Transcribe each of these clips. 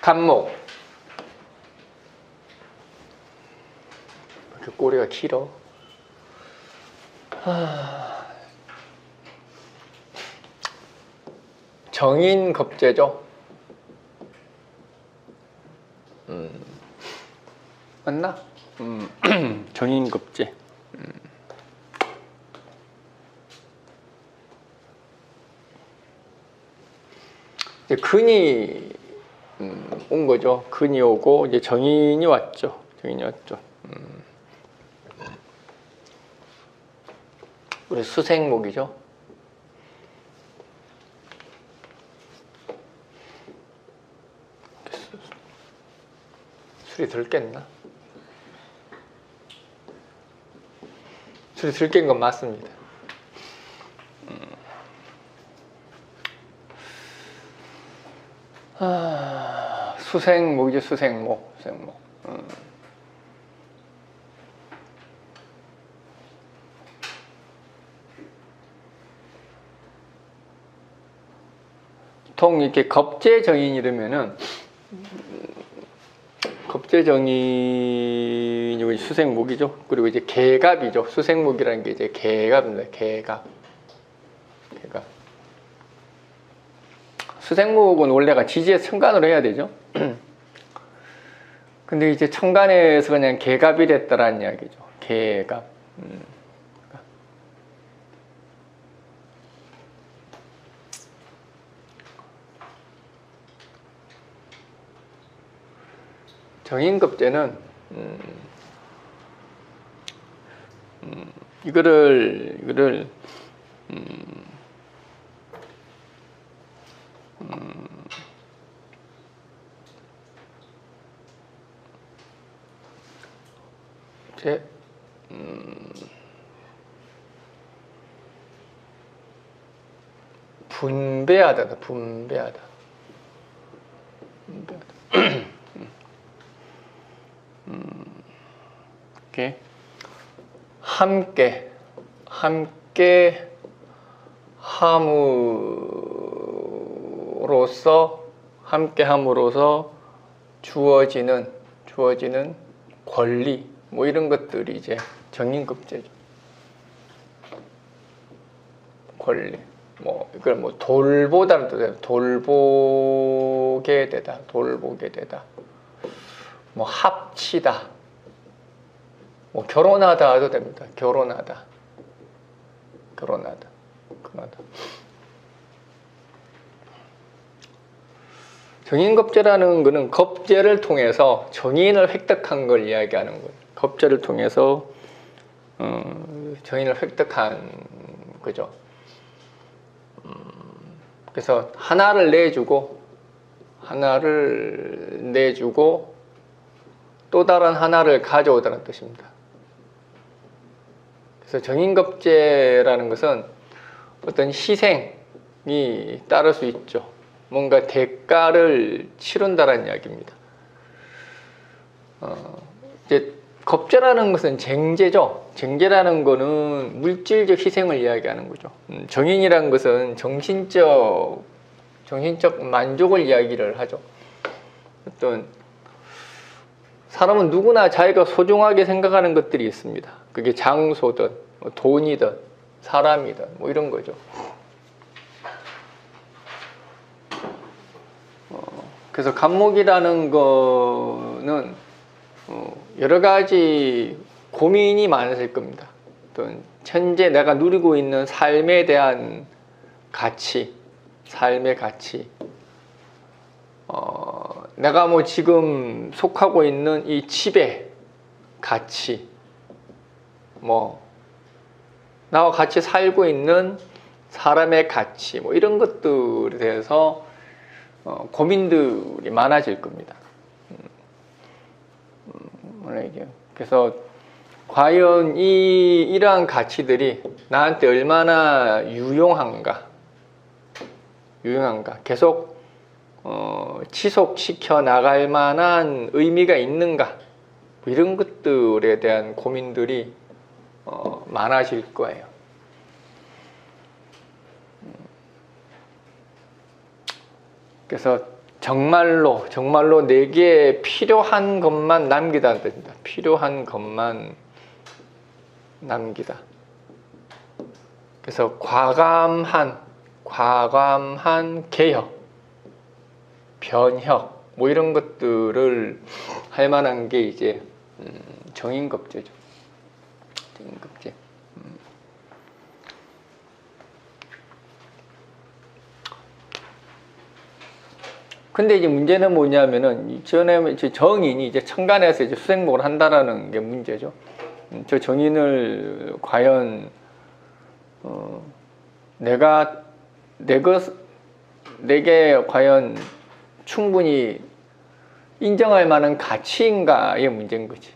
간목. 이렇게 꼬리가 길어. 정인겁제죠. 맞나? 정인겁제. 이제 근이 온 거죠. 근이 오고 이제 정인이 왔죠. 정인이 왔죠. 우리 수생목이죠. 술이 덜 깼나? 술이 덜 깬 건 맞습니다. 수생목이죠. 수생목. 수생목. 보통 이렇게 겁재정인이 이러면은 겁재정인이 수생목이죠. 그리고 이제 개갑이죠. 수생목이라는 게 이제 개갑입니다. 개갑. 개갑. 수생목은 원래가 지지에 천간으로 해야 되죠. 근데 이제 천간에서 그냥 개갑이 됐다라는 이야기죠. 개갑. 정인겁제는 이거를 이제 분배하다. 이렇게 함께 함께함으로써 주어지는 권리 뭐 이런 것들이 이제 정인급제죠. 권리 뭐 이걸 뭐 돌보다도 돼요. 돌보게 되다. 뭐 합치다. 뭐 결혼하다 해도 됩니다. 결혼하다. 정인겁제라는 거는 겁제를 통해서 정인을 획득한 걸 이야기하는 거예요. 겁제를 통해서 정인을 획득한 거죠. 그래서 하나를 내주고 또 다른 하나를 가져오다는 뜻입니다. 그래서 정인겁제라는 것은 어떤 희생이 따를 수 있죠. 뭔가 대가를 치른다는 이야기입니다. 이제 겁제라는 것은 쟁제죠. 쟁제라는 것은 물질적 희생을 이야기하는 거죠. 정인이라는 것은 정신적 만족을 이야기를 하죠. 어떤 사람은 누구나 자기가 소중하게 생각하는 것들이 있습니다. 그게 장소든 돈이든 사람이든 뭐 이런 거죠. 그래서 간목이라는 거는 여러 가지 고민이 많으실 겁니다. 어떤 현재 내가 누리고 있는 삶에 대한 가치, 삶의 가치, 내가 뭐 지금 속하고 있는 이 집의 가치, 뭐 나와 같이 살고 있는 사람의 가치, 뭐 이런 것들에 대해서 고민들이 많아질 겁니다. 그래서 과연 이러한 가치들이 나한테 얼마나 유용한가, 계속 지속시켜 나갈 만한 의미가 있는가, 이런 것들에 대한 고민들이 많아질 거예요. 그래서 정말로 내게 필요한 것만 남기다 된다. 필요한 것만 남기다. 그래서 과감한 개혁, 변혁 뭐 이런 것들을 할 만한 게 이제 정인급제죠. 정인급제. 근데 이제 문제는 뭐냐면은 전에 정인이 이제 천간에서 이제 수생목을 한다라는 게 문제죠. 저 정인을 과연 내게 과연 충분히 인정할 만한 가치인가의 문제인 거지.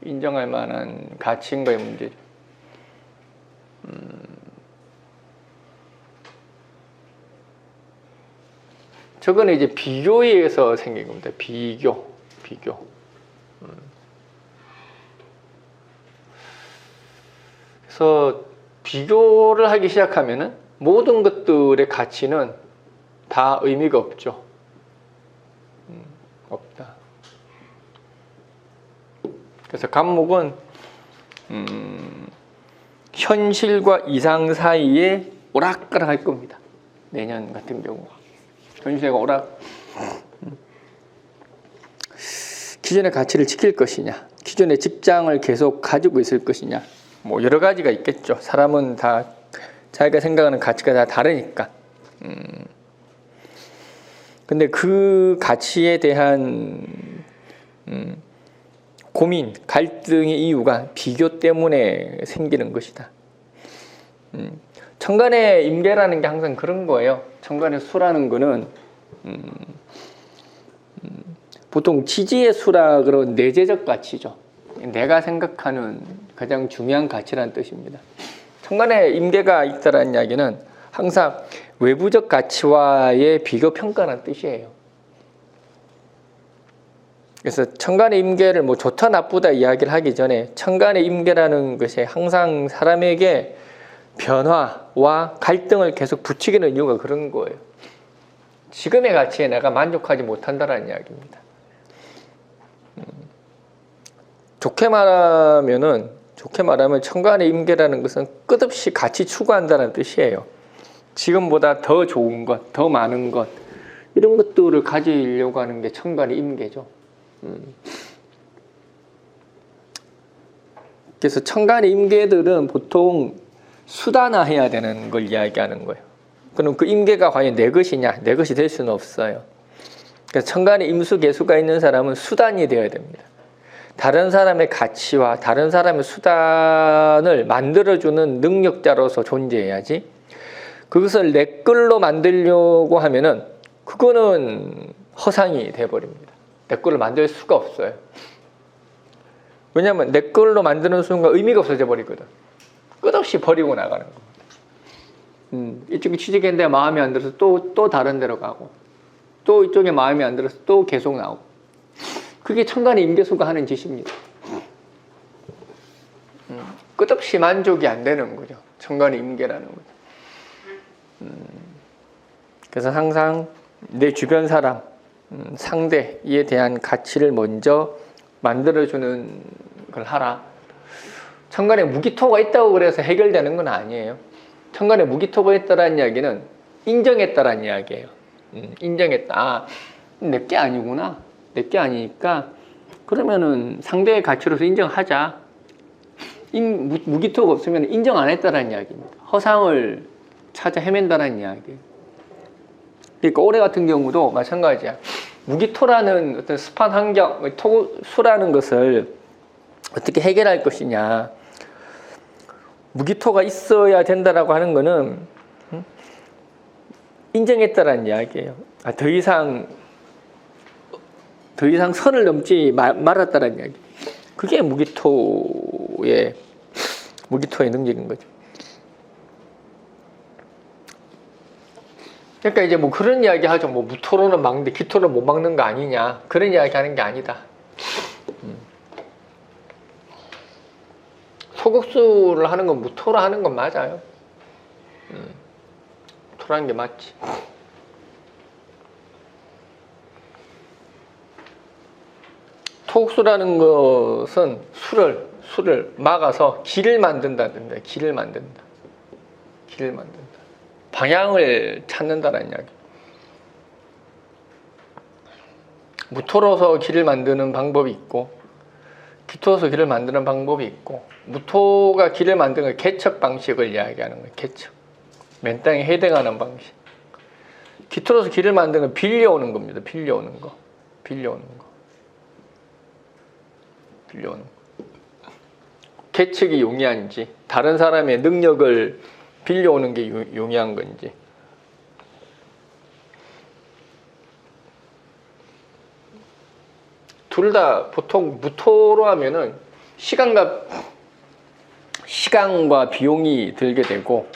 인정할 만한 가치인가의 문제죠. 저거는 이제 비교에 의해서 생긴 겁니다. 비교. 그래서 비교를 하기 시작하면은 모든 것들의 가치는 다 의미가 없죠. 없다. 그래서 간목은 현실과 이상 사이에 오락가락할 겁니다. 내년 같은 경우 현실과 오락. 기존의 가치를 지킬 것이냐, 기존의 직장을 계속 가지고 있을 것이냐, 뭐 여러 가지가 있겠죠. 사람은 다 자기가 생각하는 가치가 다 다르니까. 근데 그 가치에 대한 고민, 갈등의 이유가 비교 때문에 생기는 것이다. 천간의 임계라는 게 항상 그런 거예요. 천간의 수라는 거는 보통 지지의 수라 그런 내재적 가치죠. 내가 생각하는 가장 중요한 가치라는 뜻입니다. 천간에 임계가 있다는 이야기는 항상 외부적 가치와의 비교 평가라는 뜻이에요. 그래서 천간의 임계를 뭐 좋다 나쁘다 이야기를 하기 전에 천간의 임계라는 것이 항상 사람에게 변화와 갈등을 계속 부추기는 이유가 그런 거예요. 지금의 가치에 내가 만족하지 못한다는 이야기입니다. 좋게 말하면 천간의 임계라는 것은 끝없이 가치 추구한다는 뜻이에요. 지금보다 더 좋은 것, 더 많은 것 이런 것들을 가지려고 하는 게 천간의 임계죠. 그래서 천간의 임계들은 보통 수단화해야 되는 걸 이야기하는 거예요. 그럼 그 임계가 과연 내 것이냐? 내 것이 될 수는 없어요. 그래서 천간에 임수개수가 있는 사람은 수단이 되어야 됩니다. 다른 사람의 가치와 다른 사람의 수단을 만들어주는 능력자로서 존재해야지, 그것을 내 걸로 만들려고 하면은 그거는 허상이 돼버립니다. 내 걸로 만들 수가 없어요. 왜냐하면 내 걸로 만드는 순간 의미가 없어져 버리거든. 끝없이 버리고 나가는 겁니다. 이쪽에 취직했는데 마음에 안 들어서 또 다른 데로 가고, 또 이쪽에 마음에 안 들어서 또 계속 나오고. 그게 천간의 임계수가 하는 짓입니다. 끝없이 만족이 안 되는 거죠. 천간의 임계라는 거죠. 그래서 항상 내 주변 사람, 상대에 대한 가치를 먼저 만들어주는 걸 하라. 천간에 무기토가 있다고 그래서 해결되는 건 아니에요. 천간에 무기토가 있다라는 이야기는 인정했다라는 이야기예요. 인정했다. 아, 내게 아니구나. 내게 아니니까 그러면은 상대의 가치로서 인정하자. 무기토가 없으면 인정 안 했다라는 이야기입니다. 허상을 찾아 헤맨다라는 이야기예요. 그러니까 올해 같은 경우도 마찬가지야. 무기토라는 어떤 습한 환경, 수라는 것을 어떻게 해결할 것이냐. 무기토가 있어야 된다라고 하는 거는 인정했다라는 이야기예요. 더 이상 선을 넘지 말았다라는 이야기. 그게 무기토의 능력인 거죠. 그러니까 이제 뭐 그런 이야기 하죠. 뭐 무토로는 막는데 기토는 못 막는 거 아니냐. 그런 이야기 하는 게 아니다. 소극수를 하는 건 무토로 하는 건 맞아요. 무토라는 게 맞지. 소옥수라는 것은 술을 막아서 길을 만든다던데, 길을 만든다. 방향을 찾는다는 이야기. 무토로서 길을 만드는 방법이 있고, 기토로서 길을 만드는 방법이 있고, 무토가 길을 만드는 건 개척 방식을 이야기하는 거예요. 개척. 맨 땅에 해당하는 방식. 기토로서 길을 만드는 건 빌려오는 겁니다. 빌려오는 거. 개척이 용이한지, 다른 사람의 능력을 빌려오는 게 용이한 건지. 둘 다 보통 무토로 하면은 시간과 비용이 들게 되고,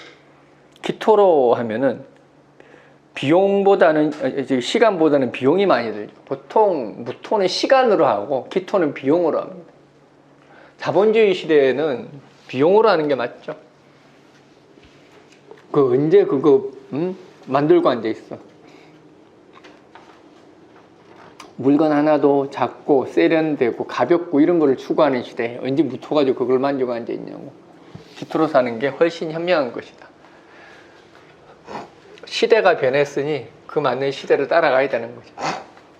기토로 하면은 시간보다는 비용이 많이 들죠. 보통 무토는 시간으로 하고 기토는 비용으로 합니다. 자본주의 시대에는 비용으로 하는 게 맞죠. 언제 만들고 앉아 있어. 물건 하나도 작고 세련되고 가볍고 이런 거를 추구하는 시대에 언제 무토 가지고 그걸 만지고 앉아 있냐고. 기토로 사는 게 훨씬 현명한 것이다. 시대가 변했으니 그 맞는 시대를 따라가야 되는 거죠.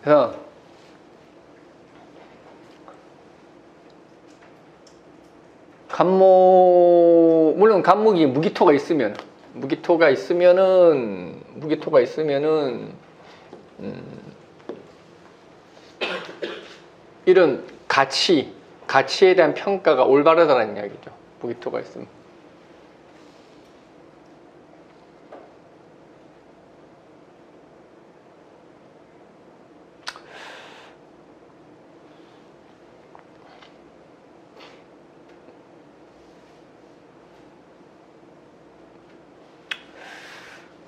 그래서 물론 간목이 무기토가 있으면은 이런 가치에 대한 평가가 올바르다는 이야기죠. 무기토가 있으면.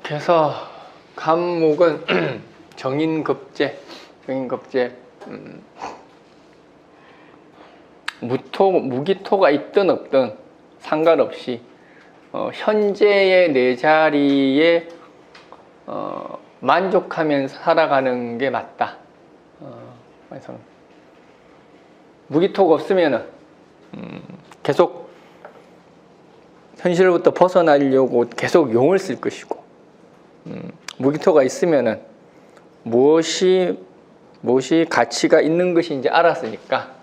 그래서 간목은 정인급제 무기토가 있든 없든 상관없이 현재의 내 자리에 만족하면서 살아가는 게 맞다. 그래서 무기토가 없으면은 계속 현실로부터 벗어나려고 계속 용을 쓸 것이고, 무기토가 있으면은 무엇이 가치가 있는 것인지 알았으니까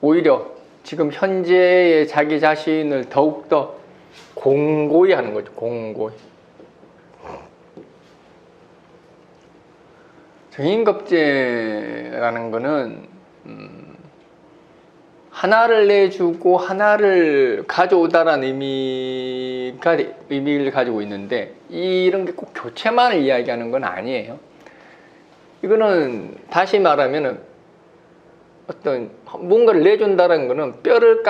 오히려 지금 현재의 자기 자신을 더욱더 공고히 하는 거죠. 공고히. 정인급제라는 거는 하나를 내주고 하나를 가져오다라는 의미를 가지고 있는데, 이런 게 꼭 교체만을 이야기하는 건 아니에요. 이거는 다시 말하면은 어떤 뭔가를 내준다는 거는 뼈를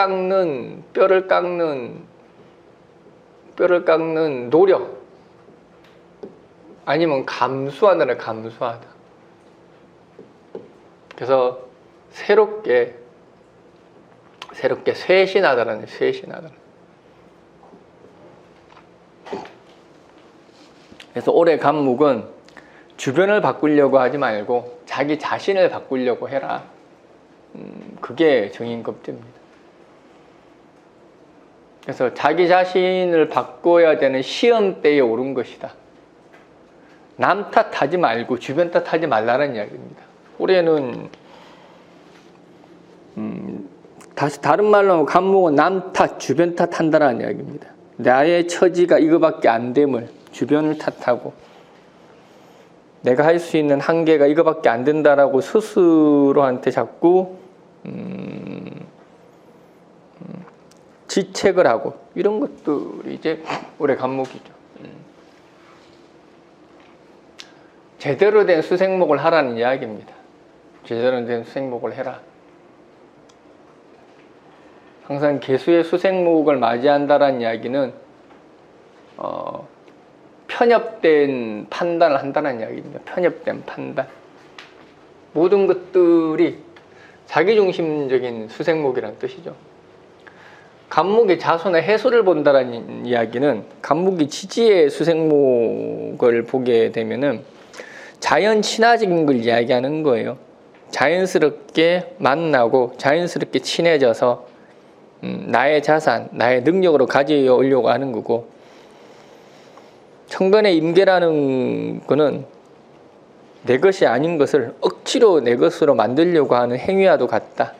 깎는 노력, 아니면 감수하다. 그래서 새롭게 쇄신하다라는. 그래서 올해 간목은 주변을 바꾸려고 하지 말고 자기 자신을 바꾸려고 해라. 그게 정인급제입니다. 그래서 자기 자신을 바꿔야 되는 시험대에 오른 것이다. 남 탓하지 말고 주변 탓하지 말라는 이야기입니다. 올해는 다른 말로 하면 간목은 남 탓, 주변 탓한다라는 이야기입니다. 나의 처지가 이거밖에 안 됨을 주변을 탓하고, 내가 할 수 있는 한계가 이거밖에 안 된다라고 스스로한테 자꾸 지책을 하고, 이런 것들이 이제 올해 간목이죠. 제대로 된 수생목을 하라는 이야기입니다. 제대로 된 수생목을 해라. 항상 개수의 수생목을 맞이한다라는 이야기는 편협된 판단을 한다는 이야기입니다. 편협된 판단. 모든 것들이 자기중심적인 수생목이라는 뜻이죠. 간목이 자손의 해수를 본다라는 이야기는, 간목이 지지의 수생목을 보게 되면은 자연 친화적인 걸 이야기하는 거예요. 자연스럽게 만나고 자연스럽게 친해져서 나의 자산, 나의 능력으로 가져오려고 하는 거고, 천간의 임계라는 거는 내 것이 아닌 것을 억지로 내 것으로 만들려고 하는 행위와도 같다.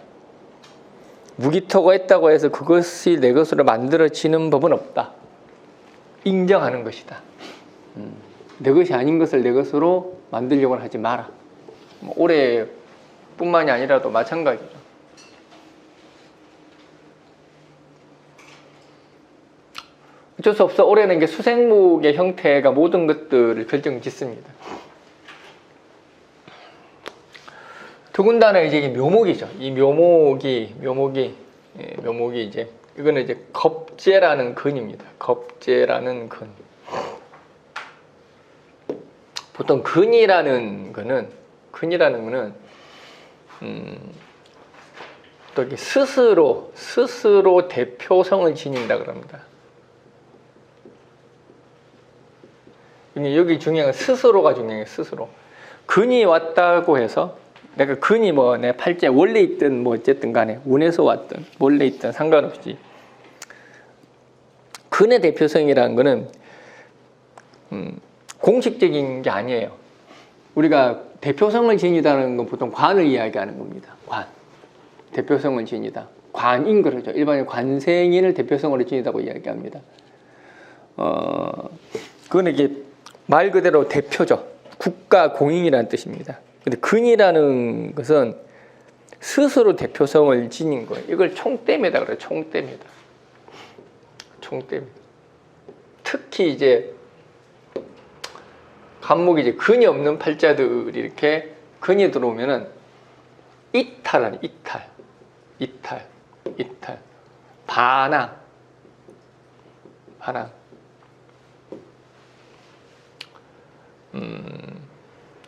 무기토고했다고 해서 그것이 내 것으로 만들어지는 법은 없다. 인정하는 것이다. 내 것이 아닌 것을 내 것으로 만들려고 하지 마라. 올해뿐만이 아니라도 마찬가지죠. 어쩔 수 없어. 올해는 이게 수생목의 형태가 모든 것들을 결정짓습니다. 더군다나 이제 묘목이죠. 이 묘목이 이제 이거는 이제 겁재라는 근입니다. 겁재라는 근. 보통 근이라는 거는 또 이렇게 스스로 대표성을 지닌다 그럽니다. 여기 중요한 건 스스로가 중요해요. 스스로. 근이 왔다고 해서 내가 근이 내 팔자에 원래 있든 어쨌든 간에 운에서 왔든 원래 있든 상관없이 근의 대표성이라는 거는 공식적인 게 아니에요. 우리가 대표성을 지니다는 건 보통 관을 이야기하는 겁니다. 관. 대표성을 지니다. 관인 그러죠. 일반적으로 관생인을 대표성으로 지니다고 이야기합니다. 그건 이게 말 그대로 대표죠. 국가 공인이라는 뜻입니다. 근데 근이라는 것은 스스로 대표성을 지닌 거예요. 이걸 총대매다 그래요. 총대매다. 총대매. 특히 이제 간목이 이제 근이 없는 팔자들이 이렇게 근이 들어오면은 이탈. 반항.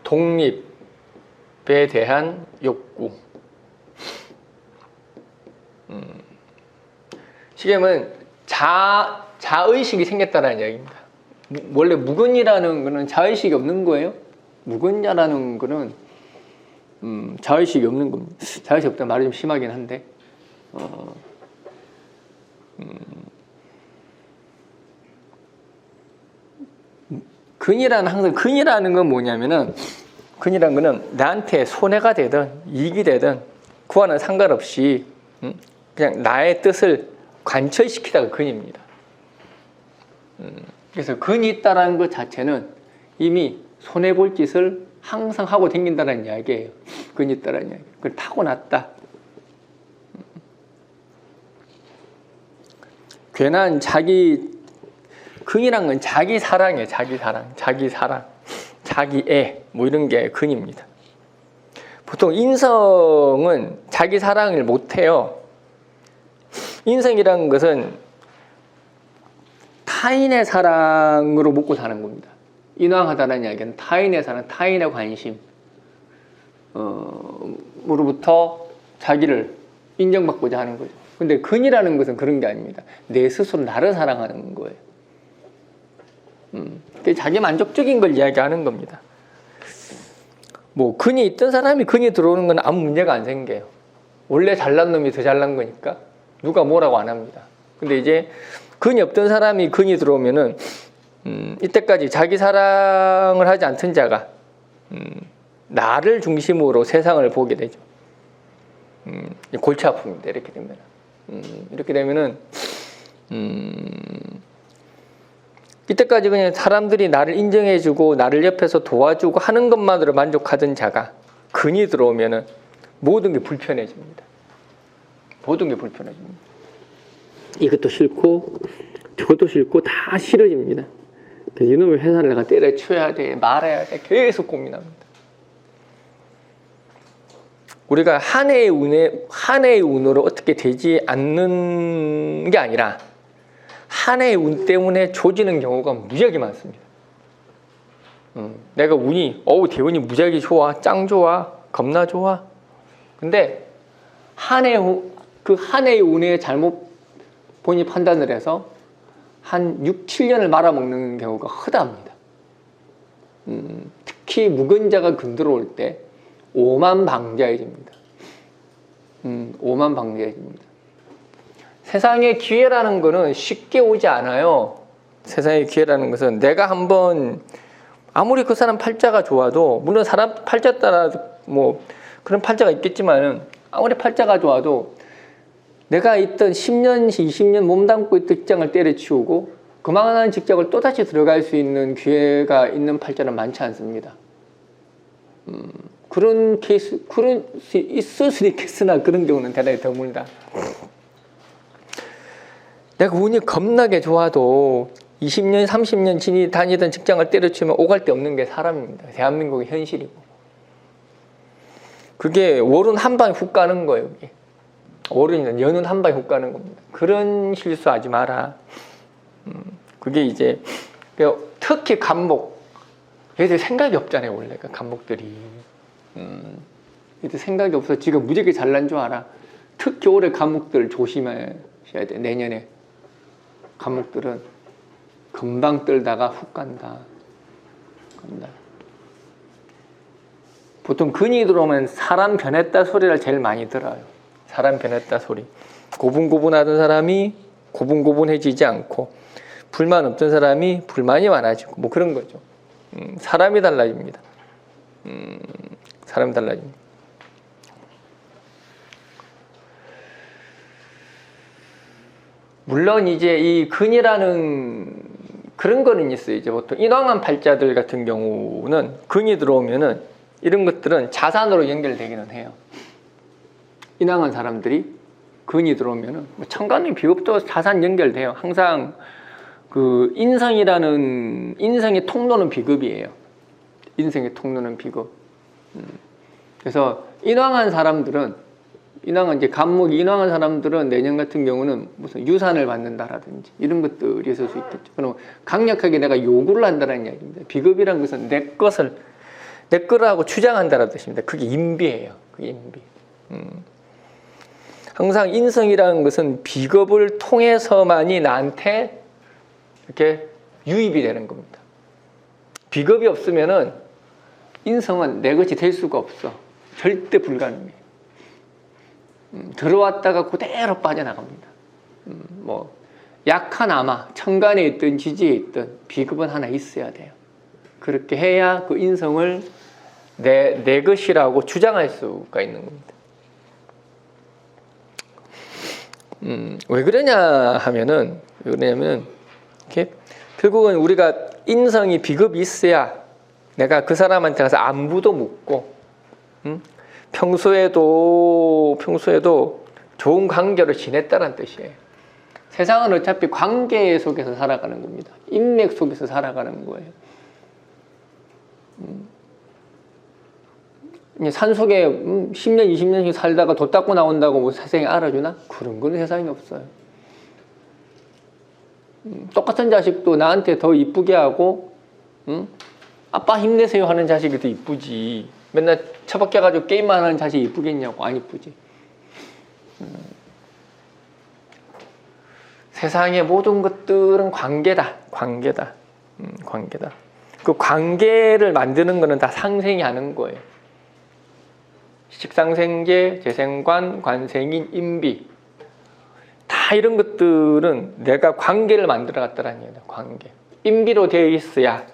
독립에 대한 욕구. 지금은 자의식이 생겼다는 이야기입니다. 원래 무근이라는 거는 자의식이 없는 거예요. 무근자라는 거는 자의식이 없는 겁니다. 자의식이 없다는 말이 좀 심하긴 한데 근이라는 건 뭐냐면은 근이라는 거는 나한테 손해가 되든 이익이 되든 그와는 상관없이 그냥 나의 뜻을 관철시키다가 근입니다. 그래서 근이 있다라는 것 자체는 이미 손해볼 짓을 항상 하고 다닌다는 이야기예요. 근이 있다라는 이야기. 그걸 타고났다. 괜한 근이란 건 자기 사랑이에요. 자기 사랑, 자기애 이런 게 근입니다. 보통 인성은 자기 사랑을 못해요. 인성이라는 것은 타인의 사랑으로 먹고 사는 겁니다. 인왕하다는 이야기는 타인의 사랑, 타인의 관심 으로부터 자기를 인정받고자 하는 거죠. 근데 근이라는 것은 그런 게 아닙니다. 내 스스로 나를 사랑하는 거예요. 자기 만족적인 걸 이야기하는 겁니다. 근이 있던 사람이 근이 들어오는 건 아무 문제가 안 생겨요. 원래 잘난 놈이 더 잘난 거니까 누가 뭐라고 안 합니다. 근데 이제 근이 없던 사람이 근이 들어오면은 이때까지 자기 사랑을 하지 않던 자가 나를 중심으로 세상을 보게 되죠. 골치 아픕니다. 이렇게 되면은 이때까지 그냥 사람들이 나를 인정해주고 나를 옆에서 도와주고 하는 것만으로 만족하던 자가 근이 들어오면은 모든 게 불편해집니다. 이것도 싫고 저것도 싫고 다 싫어집니다. 이놈의 회사를 내가 때려쳐야 돼, 말아야 돼, 계속 고민합니다. 우리가 한 해의 운으로 어떻게 되지 않는 게 아니라 한 해의 운 때문에 조지는 경우가 무지하게 많습니다. 내가 운이 대운이 무지하게 좋아, 짱 좋아, 겁나 좋아. 근데 한 해의 운에 잘못 본인이 판단을 해서 한 6, 7년을 말아먹는 경우가 허다합니다. 특히 무근자가 근 들어올 때 오만방자해집니다. 오만방자해집니다. 세상의 기회라는 것은 쉽게 오지 않아요. 세상의 기회라는 것은 내가 한번 아무리 그 사람 팔자가 좋아도, 물론 사람 팔자 따라 뭐 그런 팔자가 있겠지만은, 아무리 팔자가 좋아도 내가 있던 10년, 20년 몸담고 있던 직장을 때려치우고 그만한 직장을 또다시 들어갈 수 있는 기회가 있는 팔자는 많지 않습니다. 그런 케이스, 그런 수 있을 수도 있겠으나 그런 경우는 대단히 드물다. 내가 운이 겁나게 좋아도 20년, 30년 다니던 직장을 때려치우면 오갈 데 없는 게 사람입니다. 대한민국의 현실이고. 그게 월은 한 방에 훅 가는 거예요. 그게. 월은 연은 한 방에 훅 가는 겁니다. 그런 실수하지 마라. 그게 이제 특히 간목. 얘들 생각이 없잖아요. 원래 간목들이. 얘들 생각이 없어. 지금 무지하게 잘난 줄 알아. 특히 올해 간목들 조심하셔야 돼. 내년에. 간목들은 금방 떨다가 훅 간다. 보통 근이 들어오면 사람 변했다 소리를 제일 많이 들어요. 사람 변했다 소리. 고분고분하던 사람이 고분고분해지지 않고, 불만 없던 사람이 불만이 많아지고, 뭐 그런 거죠. 사람이 달라집니다. 사람이 달라집니다. 물론 이제 이 근이라는 그런 거는 있어요. 이제 보통 인왕한 팔자들 같은 경우는 근이 들어오면은 이런 것들은 자산으로 연결되기는 해요. 인왕한 사람들이 근이 들어오면은 천간의 비급도 자산 연결돼요. 항상 그 인성의 통로는 비급이에요. 인생의 통로는 비급. 그래서 인왕한 사람들은, 이제 간목이 인왕한 사람들은 내년 같은 경우는 무슨 유산을 받는다라든지 이런 것들이 있을 수 있겠죠. 그럼 강력하게 내가 요구를 한다는 이야기입니다. 비급이란 것은 내 거라고 주장한다는 뜻입니다. 그게 인비예요. 그게 인비. 항상 인성이라는 것은 비급을 통해서만이 나한테 이렇게 유입이 되는 겁니다. 비급이 없으면은 인성은 내 것이 될 수가 없어. 절대 불가능해. 들어왔다가 그대로 빠져나갑니다. 뭐 약한 아마 천간에 있든 지지에 있든 비급은 하나 있어야 돼요. 그렇게 해야 그 인성을 내 것이라고 주장할 수가 있는 겁니다. 왜 그러냐면은 이렇게 결국은 우리가 인성이 비급이 있어야 내가 그 사람한테 가서 안부도 묻고, 평소에도 좋은 관계로 지냈다는 뜻이에요. 세상은 어차피 관계 속에서 살아가는 겁니다. 인맥 속에서 살아가는 거예요. 산속에 10년, 20년씩 살다가 도 닦고 나온다고 뭐 세상에 알아주나? 그런 건 세상에 없어요. 똑같은 자식도 나한테 더 이쁘게 하고, 아빠 힘내세요 하는 자식이 더 이쁘지. 맨날 처박혀가지고 게임만 하는 자식이 이쁘겠냐고. 안 이쁘지. 세상의 모든 것들은 관계다. 관계다. 그 관계를 만드는 거는 다 상생이 하는 거예요. 식상생계, 재생관, 관생인, 인비. 다 이런 것들은 내가 관계를 만들어 갔다는 얘기다. 관계. 인비로 되어 있어야,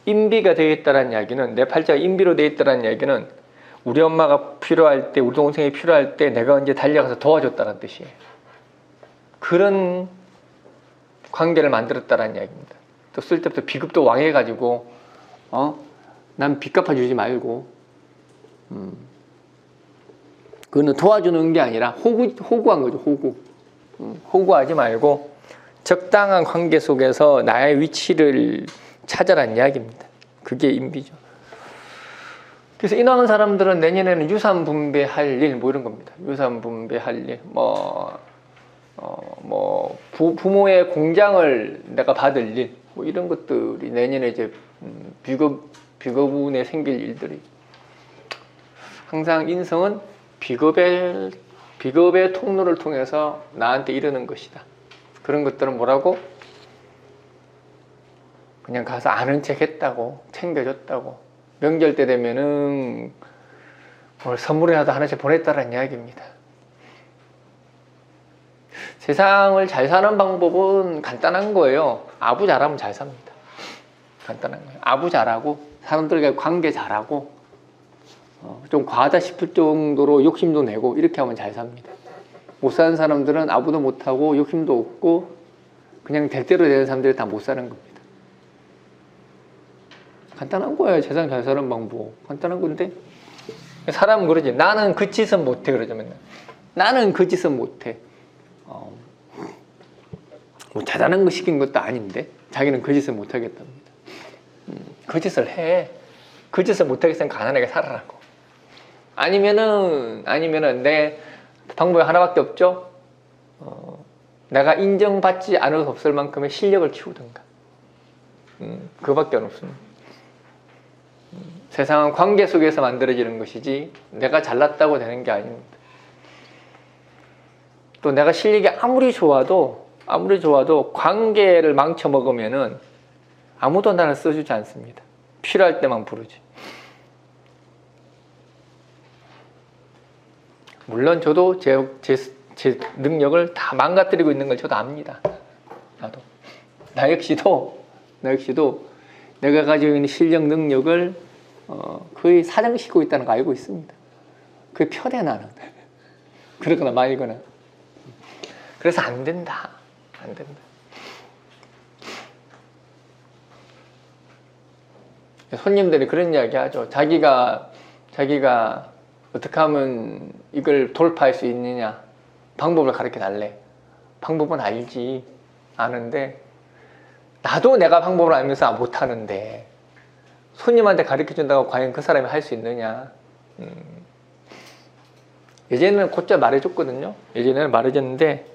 인비가 되어 있다는 이야기는, 내 팔자가 인비로 되어 있다는 이야기는 우리 엄마가 필요할 때, 우리 동생이 필요할 때 내가 언제 달려가서 도와줬다는 뜻이에요. 그런 관계를 만들었다는 이야기입니다. 또 쓸 때부터 비급도 왕해가지고 난 빚 갚아주지 말고, 그거는 도와주는 게 아니라 호구한 거죠. 호구하지 말고 적당한 관계 속에서 나의 위치를 찾아라는 이야기입니다. 그게 인비죠. 그래서 인왕한 사람들은 내년에는 유산 분배할 일, 뭐 이런 겁니다. 유산 분배할 일, 부모의 공장을 내가 받을 일, 뭐 이런 것들이 내년에 이제 비급운에 생길 일들이. 항상 인성은 비급의 통로를 통해서 나한테 이르는 것이다. 그런 것들은 뭐라고? 그냥 가서 아는 척 했다고, 챙겨줬다고. 명절 때 되면은 오늘 선물이라도 하나씩 보냈다는 이야기입니다. 세상을 잘 사는 방법은 간단한 거예요. 아부 잘하면 잘 삽니다. 간단한 거예요. 아부 잘하고 사람들과 관계 잘하고 좀 과하다 싶을 정도로 욕심도 내고 이렇게 하면 잘 삽니다. 못 사는 사람들은 아부도 못하고 욕심도 없고 그냥 될 대로 되는 사람들이 다 못 사는 겁니다. 간단한 거예요. 세상 잘 사는 방법. 간단한 건데 사람은 그러지. 나는 그 짓은 못해 그러죠 맨날. 나는 그 짓은 못해. 뭐 대단한 거 시킨 것도 아닌데 자기는 그 짓을 못하겠답니다. 그 짓을 해. 그 짓을 못하겠으면 가난하게 살아라고. 아니면은 내 방법이 하나밖에 없죠. 내가 인정받지 않을 수 없을 만큼의 실력을 키우든가. 그거밖에 없습니다. 세상은 관계 속에서 만들어지는 것이지 내가 잘났다고 되는 게 아닙니다. 또 내가 실력이 아무리 좋아도 관계를 망쳐먹으면은 아무도 나를 써주지 않습니다. 필요할 때만 부르지. 물론 저도 제 능력을 다 망가뜨리고 있는 걸 저도 압니다. 나도. 나 역시도 내가 가지고 있는 실력 능력을 거의 사장시키고 있다는 거 알고 있습니다. 그게 편해 나는. 그러거나 말거나. 그래서 안 된다. 손님들이 그런 이야기 하죠. 자기가 어떻게 하면 이걸 돌파할 수 있느냐 방법을 가르쳐 달래. 방법은 알지. 아는데 나도 내가 방법을 알면서 못하는데 손님한테 가르쳐 준다고 과연 그 사람이 할 수 있느냐. 예전에는 곧잘 말해줬거든요. 예전에는 말해줬는데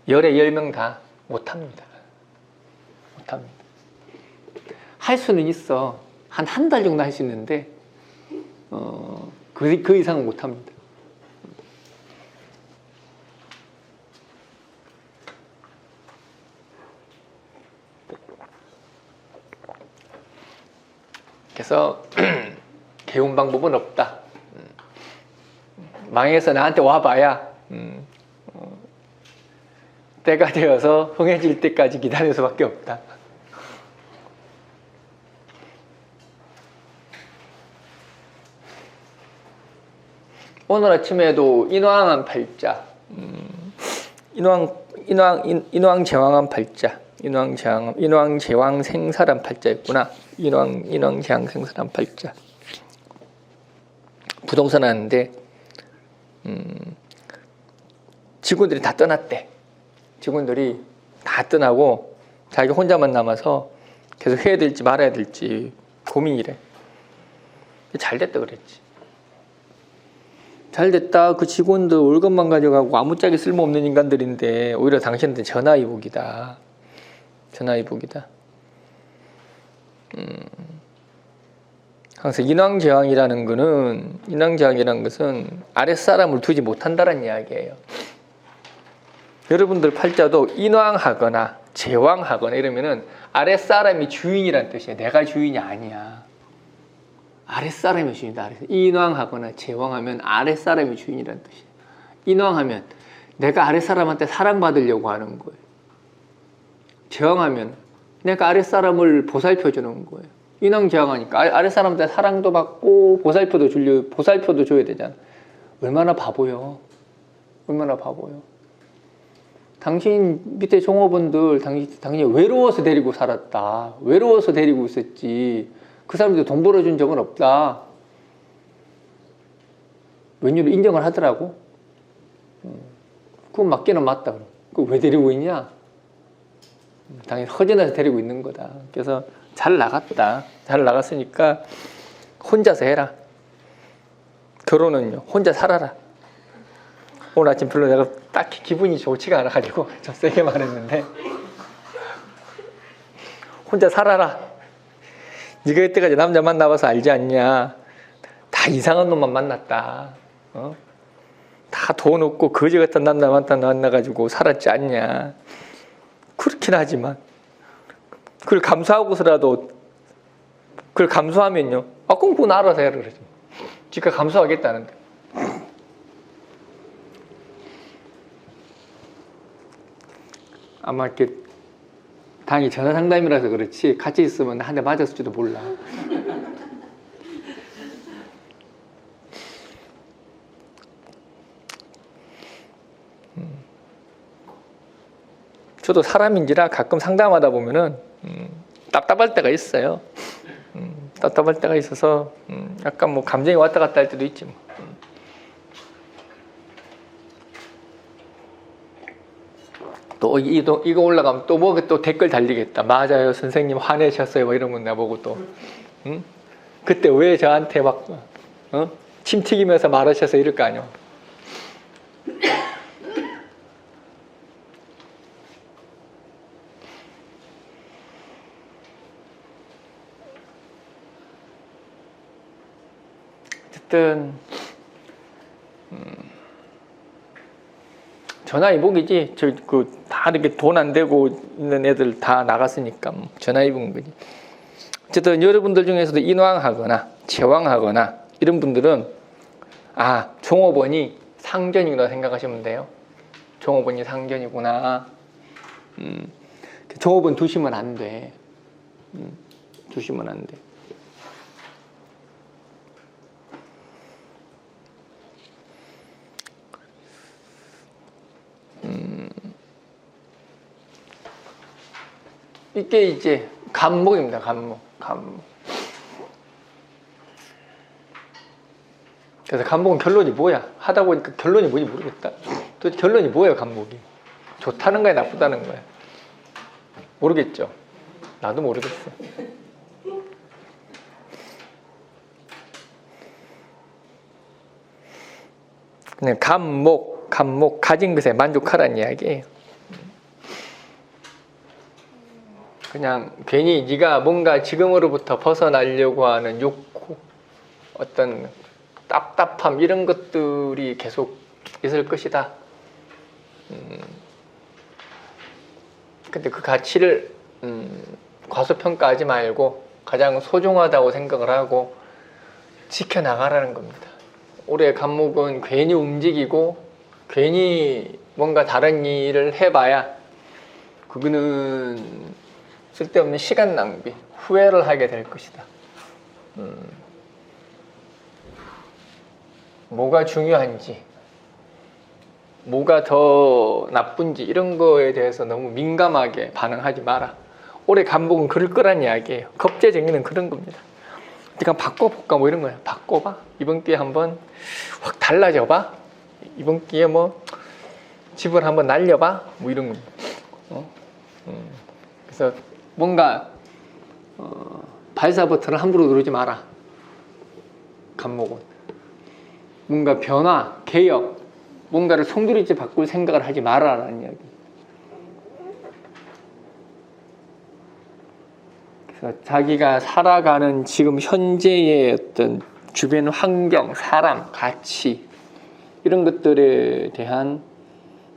열에 10명 다 못합니다. 할 수는 있어. 한 달 정도 할 수 있는데 그 이상은 못합니다. 그래서 개운 방법은 없다. 망해서 나한테 와봐야 때가 되어서 흥해질 때까지 기다릴 수밖에 없다. 오늘 아침에도 인왕한 팔자, 인왕 제왕한 팔자, 인왕 제왕 생사란 팔자였구나. 인왕 제왕 생사란 팔자. 부동산 하는데 직원들이 다 떠났대. 직원들이 다 떠나고 자기 혼자만 남아서 계속 해야 될지 말아야 될지 고민이래. 잘 됐다 그랬지. 잘 됐다. 그 직원들 월급만 가져가고 아무짝에 쓸모없는 인간들인데 오히려 당신한테 전화위복이다. 항상 인왕제왕이라는 것은 아랫사람을 두지 못한다는 이야기예요. 여러분들 팔자도 인왕하거나 제왕하거나 이러면은 아랫사람이 주인이란 뜻이에요. 내가 주인이 아니야. 아랫사람이 주인이다. 인왕하거나 제왕하면 아랫사람이 주인이란 뜻이에요. 인왕하면 내가 아랫사람한테 사랑받으려고 하는 거예요. 제왕하면 내가 아랫사람을 보살펴주는 거예요. 인왕제왕하니까 아랫사람한테 사랑도 받고 보살펴도 줘야 되잖아. 얼마나 바보요. 당신 밑에 종업원들 당신이 외로워서 데리고 살았다. 외로워서 데리고 있었지. 그 사람들 돈 벌어준 적은 없다. 웬일로 인정을 하더라고. 그건 맞기는 맞다. 그거 왜 데리고 있냐? 당연히 허전해서 데리고 있는 거다. 그래서 잘 나갔다. 잘 나갔으니까 혼자서 해라. 결혼은요, 혼자 살아라. 오늘 아침 별로 내가 딱히 기분이 좋지가 않아가지고 좀 세게 말했는데 혼자 살아라. 네가 이때까지 남자 만나봐서 알지 않냐. 다 이상한 놈만 만났다. 다 돈 없고 거지 같은 남자 만나가지고 살았지 않냐. 그렇긴 하지만 그걸 감수하고서라도 그걸 감수하면요. 그럼 그건 알아서 해라 그러죠. 지가 감수하겠다는데. 아마 이렇게 당연히 전화 상담이라서 그렇지 같이 있으면 한 대 맞았을지도 몰라. 저도 사람인지라 가끔 상담하다 보면은 답답할 때가 있어요. 답답할 때가 있어서 약간 뭐 감정이 왔다 갔다 할 때도 있지 뭐. 또 이거 올라가면 또 뭐 또 댓글 달리겠다. 맞아요, 선생님 화내셨어요. 뭐 이러면 나보고 또 그때 왜 저한테 막 침 튀기면서 말하셔서 이럴 거 아니야. 어쨌든 전화위복이지. 다 이렇게 돈 안 되고 있는 애들 다 나갔으니까 전화위복인 거지. 어쨌든 여러분들 중에서도 인왕하거나 제왕하거나 이런 분들은 종업원이 상견이구나 생각하시면 돼요. 종업원이 상견이구나. 종업원 두시면 안 돼. 두시면 안 돼. 이게 이제 간목입니다. 간목. 그래서 간목은 결론이 뭐야? 하다 보니까 결론이 뭔지 모르겠다. 또 결론이 뭐예요, 간목이? 좋다는 거야, 나쁘다는 거야? 모르겠죠. 나도 모르겠어. 그냥 간목 가진 것에 만족하라는 이야기예요. 그냥 괜히 네가 뭔가 지금으로부터 벗어나려고 하는 욕구, 어떤 답답함 이런 것들이 계속 있을 것이다. 근데 그 가치를 과소평가하지 말고 가장 소중하다고 생각을 하고 지켜나가라는 겁니다. 올해 간목은 괜히 움직이고 괜히 뭔가 다른 일을 해봐야 그거는 쓸데없는 시간 낭비, 후회를 하게 될 것이다. 뭐가 중요한지, 뭐가 더 나쁜지 이런 거에 대해서 너무 민감하게 반응하지 마라. 올해 간목은 그럴 거란 이야기예요. 겁재쟁이는 그런 겁니다. 그러니까 바꿔볼까 뭐 이런 거예요. 바꿔봐. 이번 기회에 한번 확 달라져봐. 이번 기회에 뭐 집을 한번 날려봐. 뭐 이런 겁니다. 그래서 뭔가 발사 버튼을 함부로 누르지 마라. 간목은 뭔가 변화, 개혁, 뭔가를 송두리째 바꿀 생각을 하지 마라라는 이야기. 그래서 자기가 살아가는 지금 현재의 어떤 주변 환경, 사람, 가치 이런 것들에 대한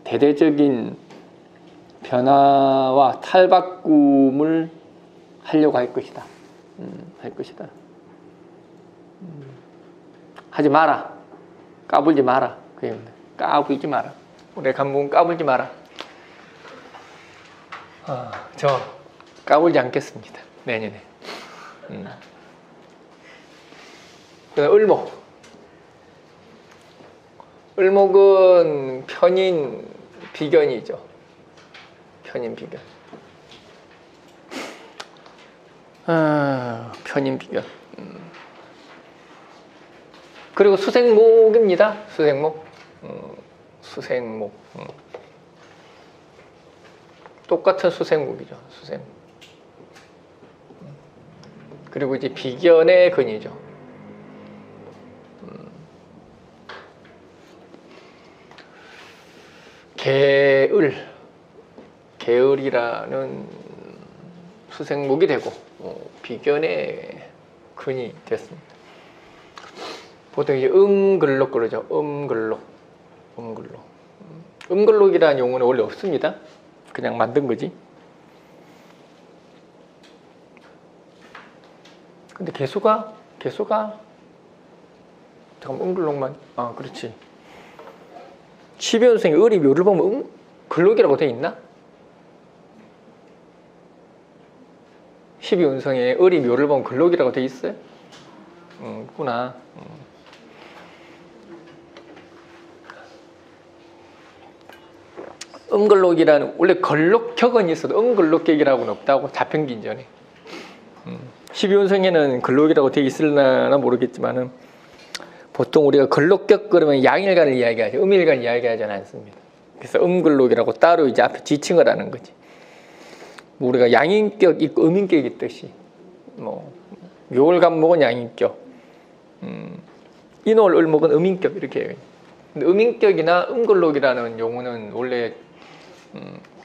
대대적인 변화와 탈바꿈을 하려고 할 것이다. 하지 마라. 까불지 마라. 그입니다. 까불지 마라. 올해 간목은 까불지 마라. 저 까불지 않겠습니다. 내년에. 그다음 을목. 을목은 편인 비견이죠. 편인 비견. 편인 비견. 그리고 수생목입니다. 수생목. 수생목. 똑같은 수생목이죠. 수생목. 그리고 이제 비견의 근이죠. 계을이라는 수생목이 되고 비견의 근이 됐습니다. 보통 이제 음글록 그러죠. 음글록이라는 용어는 원래 없습니다. 그냥 만든 거지. 근데 개수가 잠깐 음글록만. 아, 그렇지. 12운성의 을이 묘를 보면 글록이라고 돼 있나? 12운성의 을이 묘를 보면 글록이라고 돼 있어요? 있구나. 음글록이라는 원래 글록격은 있어도 음글록격이라고는 없다고 자평기 전에. 12운성에는 글록이라고 되어 있을려나 모르겠지만은 보통 우리가 글록격 그러면 양일간을 이야기하죠. 음일간을 이야기하지 않습니다. 그래서 음글록이라고 따로 이제 앞에 지칭을 하는 거지. 우리가 양인격 있고 음인격 있듯이 뭐 묘월간목은 양인격, 인월 을목은 음인격 이렇게 해요. 근데 음인격이나 음글록이라는 용어는 원래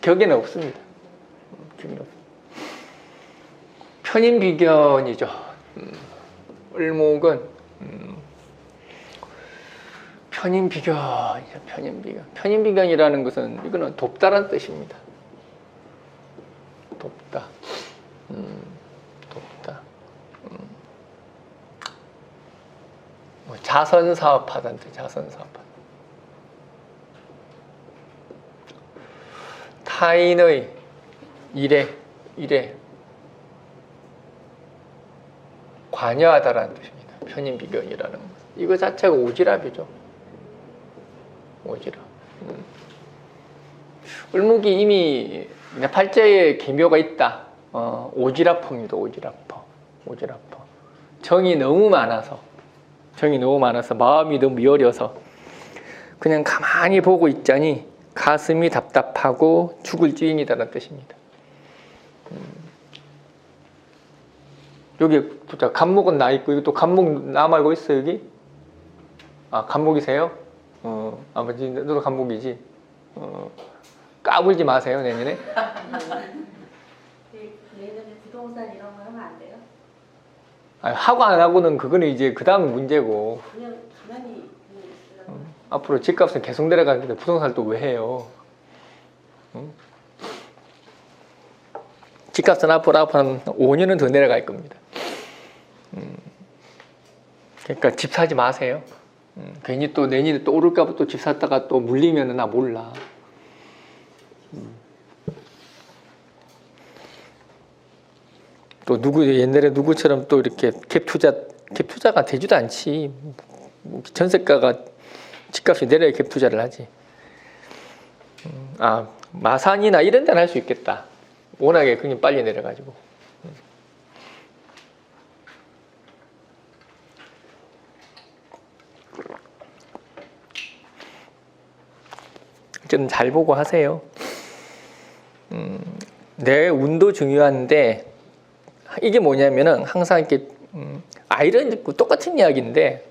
격에는 없습니다. 격에는 없습니다. 편인비견이죠. 을목은 편인비견이죠. 편인비견. 편인비견이라는 것은 이거는 돕다라는 뜻입니다. 돕다. 돕다. 뭐 자선사업하다는 뜻. 자선사업하다. 타인의 일에 관여하다라는 뜻입니다. 편인비견이라는 것. 이거 자체가 오지랖이죠. 오지랖. 을목이 이미 팔자에 계묘가 있다. 오지랖퍼입니다. 오지랖퍼. 정이 너무 많아서 마음이 너무 여려서 그냥 가만히 보고 있자니 가슴이 답답하고 죽을 찌인이다라는 뜻입니다. 여기 보자. 간목은 나 있고, 이거 또 간목 나 말고 있어, 여기? 아, 간목이세요? 아버지, 너도 간목이지? 까불지 마세요, 내년에. 내년에 부동산 이런 거 하면 안 돼요? 아니, 하고 안 하고는 그거는 이제 그 다음 문제고. 그냥 가만히 있으라고. 앞으로 집값은 계속 내려가는데 부동산을 또 왜 해요? 집값은 앞으로 한 5년은 더 내려갈 겁니다. 그러니까 집 사지 마세요. 괜히 또 내년에 또 오를까봐 또 집 샀다가 또 물리면은 나 몰라. 또 옛날에 누구처럼 또 이렇게 갭투자가 되지도 않지. 전세가가 집값이 내려야 갭투자를 하지. 아, 마산이나 이런 데는 할 수 있겠다. 워낙에 그게 빨리 내려가지고. 어쨌든 잘 보고 하세요. 내 운도 중요한데 이게 뭐냐면은 항상 이렇게 아이런 똑같은 이야기인데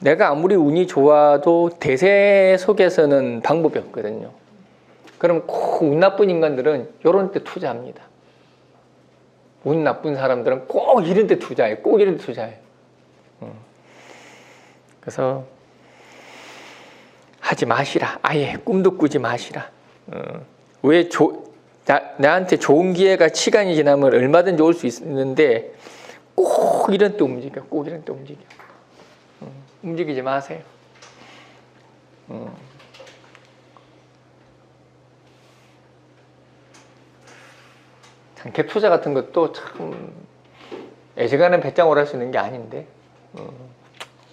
내가 아무리 운이 좋아도 대세 속에서는 방법이 없거든요. 그럼 꼭 운 나쁜 인간들은 이런 데 투자합니다. 운 나쁜 사람들은 꼭 이런 데 투자해요. 꼭 이런 데 투자해요. 그래서 하지 마시라. 아예 꿈도 꾸지 마시라. 왜 나한테 좋은 기회가 시간이 지나면 얼마든지 올 수 있는데 꼭 이런 때 움직여. 꼭 이런 때 움직여. 움직이지 마세요. 참 갭 투자 같은 것도 참 애지간한 배짱으로 할 수 있는 게 아닌데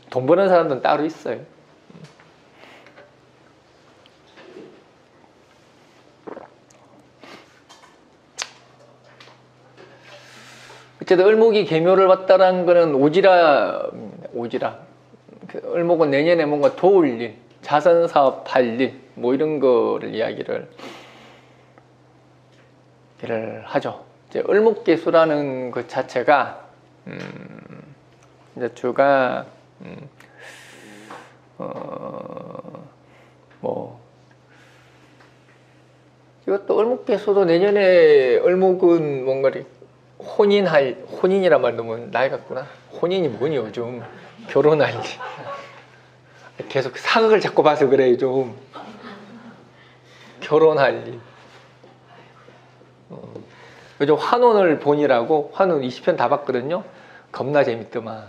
돈 버는 사람들은 따로 있어요. 어쨌든 을목이 계묘를 봤다라는 거는 오지랖. 을목은 내년에 뭔가 도울 일, 자선사업 할 일, 뭐 이런 거를 이야기를 하죠. 이제 을목계수라는 것 자체가 이제 주가 뭐 이것도 을목계수도 내년에 을목은 뭔가 혼인이란 말 너무 나이 같구나. 혼인이 뭐니 요즘 결혼할 일. 계속 사극을 자꾸 봐서 그래 좀. 결혼할 일. 요즘 환혼을 본이라고 환혼 20편 다 봤거든요. 겁나 재밌더만.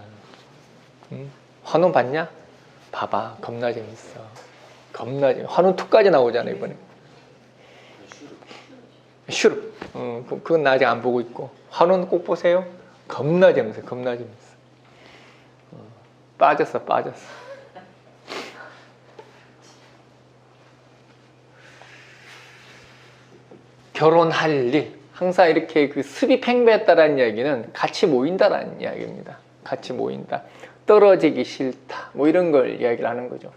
환원 봤냐? 봐봐. 겁나 재밌어. 겁나 재밌어. 환원 2까지 나오잖아 이번에. 슈룹. 그건 나 아직 안 보고 있고. 환원 꼭 보세요. 겁나 재밌어. 겁나 재밌어. 빠졌어. 결혼할 일. 항상 이렇게 그 습이 팽배했다라는 이야기는 같이 모인다라는 이야기입니다. 같이 모인다. 떨어지기 싫다. 뭐 이런 걸 이야기를 하는 거죠.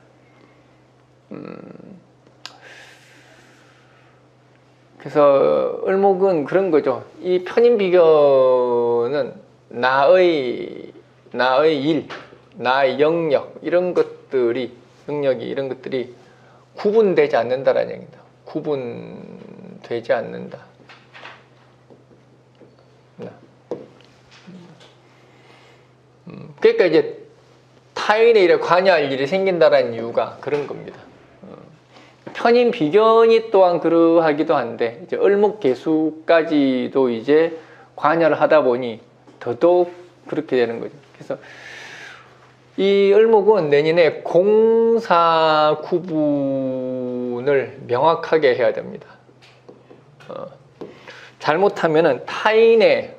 그래서 을목은 그런 거죠. 이 편인 비견은 나의 일, 나의 영역 이런 것들이 구분되지 않는다라는 얘기입니다. 구분되지 않는다. 그러니까 이제 타인의 일에 관여할 일이 생긴다라는 이유가 그런 겁니다. 편인 비견이 또한 그러하기도 한데 이제 을목개수까지도 이제 관여를 하다 보니 더더욱 그렇게 되는 거죠. 그래서 이 을목은 내년에 공사 구분을 명확하게 해야 됩니다. 잘못하면은 타인의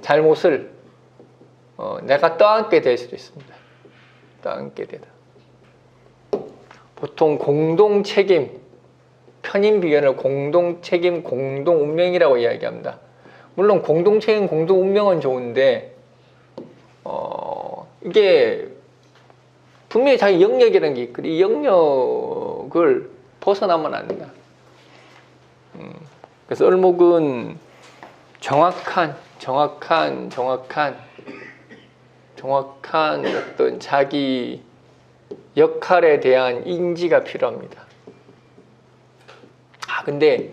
잘못을 내가 떠안게 될 수도 있습니다. 떠안게 되다. 보통 공동 책임, 편인 비견을 공동 책임, 공동 운명이라고 이야기합니다. 물론 공동 책임, 공동 운명은 좋은데 이게 분명히 자기 영역이라는 게 있고 이 영역을 벗어나면 안 된다. 그래서 을목은 정확한 어떤 자기 역할에 대한 인지가 필요합니다. 근데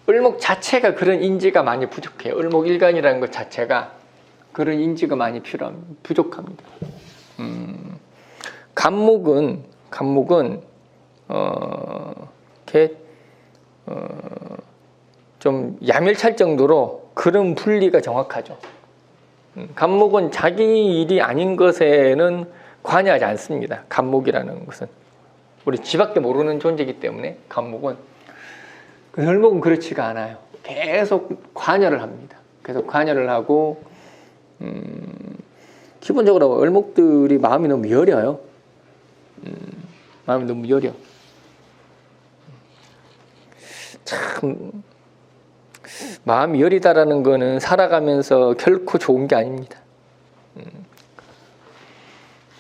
을목 자체가 그런 인지가 많이 부족해요. 을목일간이라는 것 자체가 그런 인지가 많이 부족합니다. 간목은 이렇게 좀 야멸찰 정도로 그런 분리가 정확하죠. 간목은 자기 일이 아닌 것에는 관여하지 않습니다. 간목이라는 것은 우리 지밖에 모르는 존재이기 때문에 간목은. 을목은 그렇지가 않아요. 계속 관여를 합니다. 계속 관여를 하고 기본적으로 을목들이 마음이 너무 여려요. 마음이 너무 여려. 참 마음이 여리다라는 거는 살아가면서 결코 좋은 게 아닙니다.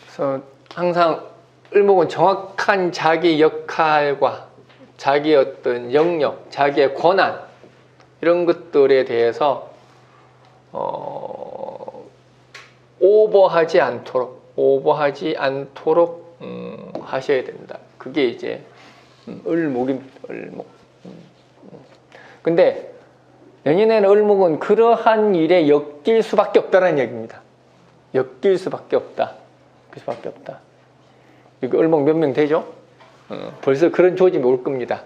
그래서 항상 을목은 정확한 자기 역할과 자기 어떤 영역, 자기의 권한 이런 것들에 대해서 오버하지 않도록 하셔야 된다. 그게 이제 을목입니다. 을목. 근데 내년에는 을목은 그러한 일에 엮일 수밖에 없다는 얘기입니다. 엮일 수밖에 없다. 이거 을목 몇 명 되죠? 벌써 그런 조짐이 올 겁니다.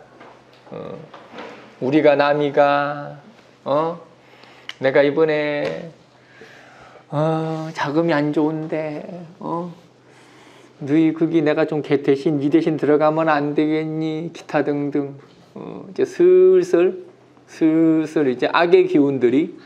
우리가 남이가 내가 이번에 자금이 안 좋은데 너희 거기 내가 좀 네 대신 들어가면 안 되겠니? 기타 등등 이제 슬슬 이제 악의 기운들이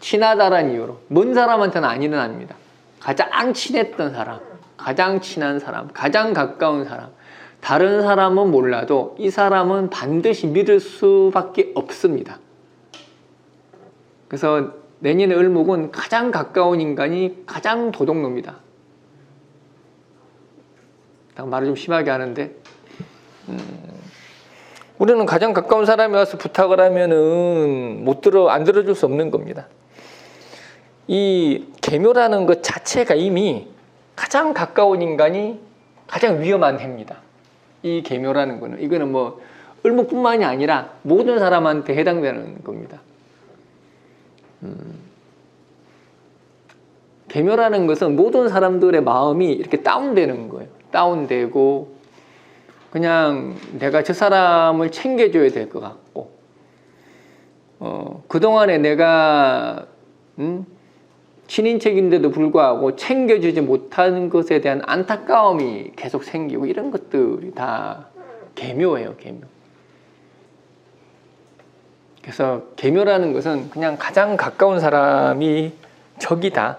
친하다라는 이유로 먼 사람한테는 안 일어납니다. 가장 친했던 사람, 가장 친한 사람, 가장 가까운 사람, 다른 사람은 몰라도 이 사람은 반드시 믿을 수밖에 없습니다. 그래서 내년의 을목은 가장 가까운 인간이 가장 도둑놈이다. 말을 좀 심하게 하는데 우리는 가장 가까운 사람이 와서 부탁을 하면은 안 들어줄 수 없는 겁니다. 이 계묘라는 것 자체가 이미 가장 가까운 인간이 가장 위험한 해입니다. 이 계묘라는 거는 이거는 뭐 을목뿐만이 아니라 모든 사람한테 해당되는 겁니다. 계묘라는 것은 모든 사람들의 마음이 이렇게 다운되는 거예요. 다운되고 그냥 내가 저 사람을 챙겨줘야 될 것 같고 그동안에 내가 친인척인데도 불구하고 챙겨주지 못하는 것에 대한 안타까움이 계속 생기고 이런 것들이 다 계묘예요, 계묘. 그래서 계묘라는 것은 그냥 가장 가까운 사람이 적이다.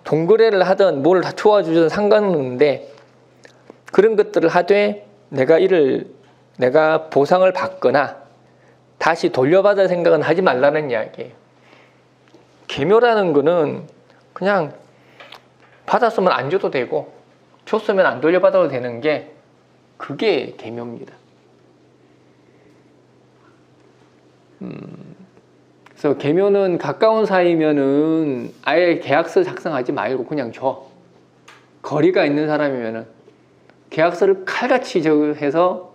동거래를 하든 뭘 도와주든 상관은 없는데 그런 것들을 하되 내가 보상을 받거나 다시 돌려받을 생각은 하지 말라는 이야기예요. 계묘라는 거는 그냥 받았으면 안 줘도 되고 줬으면 안 돌려받아도 되는 게 그게 계묘입니다. 그래서 계묘는 가까운 사이면은 아예 계약서 작성하지 말고 그냥 줘. 거리가 있는 사람이면은 계약서를 칼같이 해서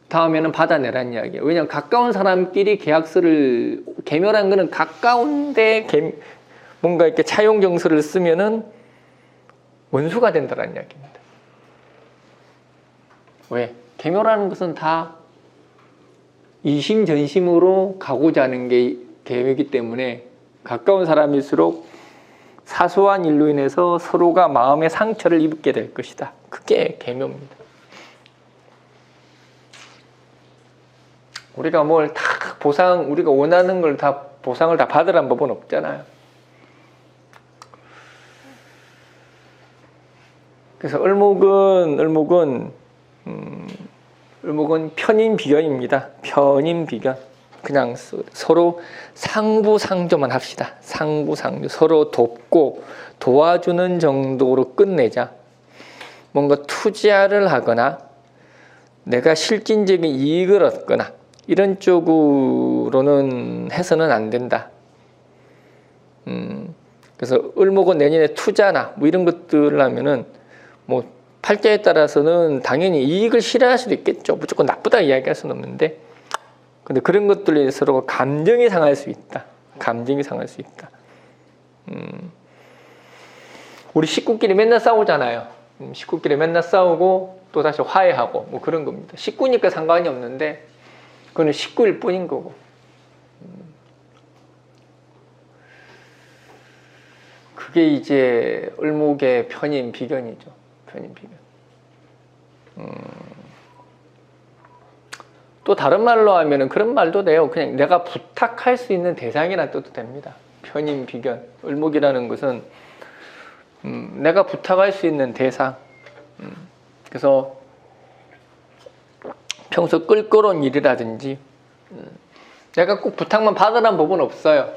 다음에는 받아내라는 이야기예요. 왜냐하면 가까운 사람끼리 계묘라는 거는 가까운데 뭔가 이렇게 차용정서를 쓰면은 원수가 된다는 이야기입니다. 왜? 계묘라는 것은 다 이심전심으로 가고자 하는 게 계획이기 때문에 가까운 사람일수록 사소한 일로 인해서 서로가 마음의 상처를 입게 될 것이다. 그게 계묘입니다. 우리가 뭘 다 우리가 원하는 걸 다 보상을 다 받으라는 법은 없잖아요. 그래서 을목은 편인비견입니다. 편인비견. 그냥 서로 상부상조만 합시다. 상부상조. 서로 돕고 도와주는 정도로 끝내자. 뭔가 투자를 하거나 내가 실질적인 이익을 얻거나 이런 쪽으로는 해서는 안 된다. 그래서 을목은 내년에 투자나 뭐 이런 것들을 하면은 뭐 팔자에 따라서는 당연히 이익을 실현할 수도 있겠죠. 무조건 나쁘다 이야기할 수는 없는데, 근데 그런 것들이 서로 감정이 상할 수 있다. 감정이 상할 수 있다. 우리 식구끼리 맨날 싸우잖아요. 식구끼리 맨날 싸우고 또 다시 화해하고 뭐 그런 겁니다. 식구니까 상관이 없는데 그거는 식구일 뿐인 거고. 그게 이제 을목의 편인비견이죠. 편인비견. 또 다른 말로 하면은 그런 말도 돼요. 그냥 내가 부탁할 수 있는 대상이라 뜻도 됩니다. 편인비견. 을목이라는 것은 내가 부탁할 수 있는 대상. 그래서 평소 껄끄러운 일이라든지 내가 꼭 부탁만 받으라는 법은 없어요.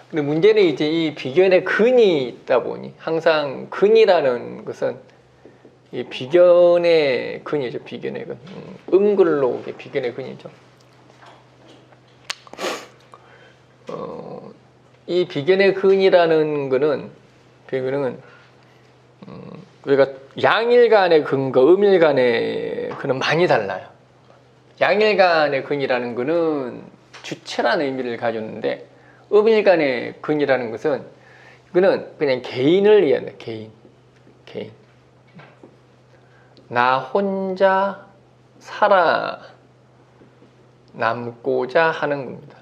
근데 문제는 이제 이 비견에 근이 있다 보니 항상 근이라는 것은 이 비견의 근이죠. 비견의 근. 음글로 비견의 근이죠. 이 비견의 근이라는 거는 우리가 양일간의 근과 음일간의 근은 많이 달라요. 양일간의 근이라는 것은 주체라는 의미를 가졌는데 음일간의 근이라는 것은 이거는 그냥 개인을 이해한다. 개인. 나 혼자 살아남고자 하는 겁니다.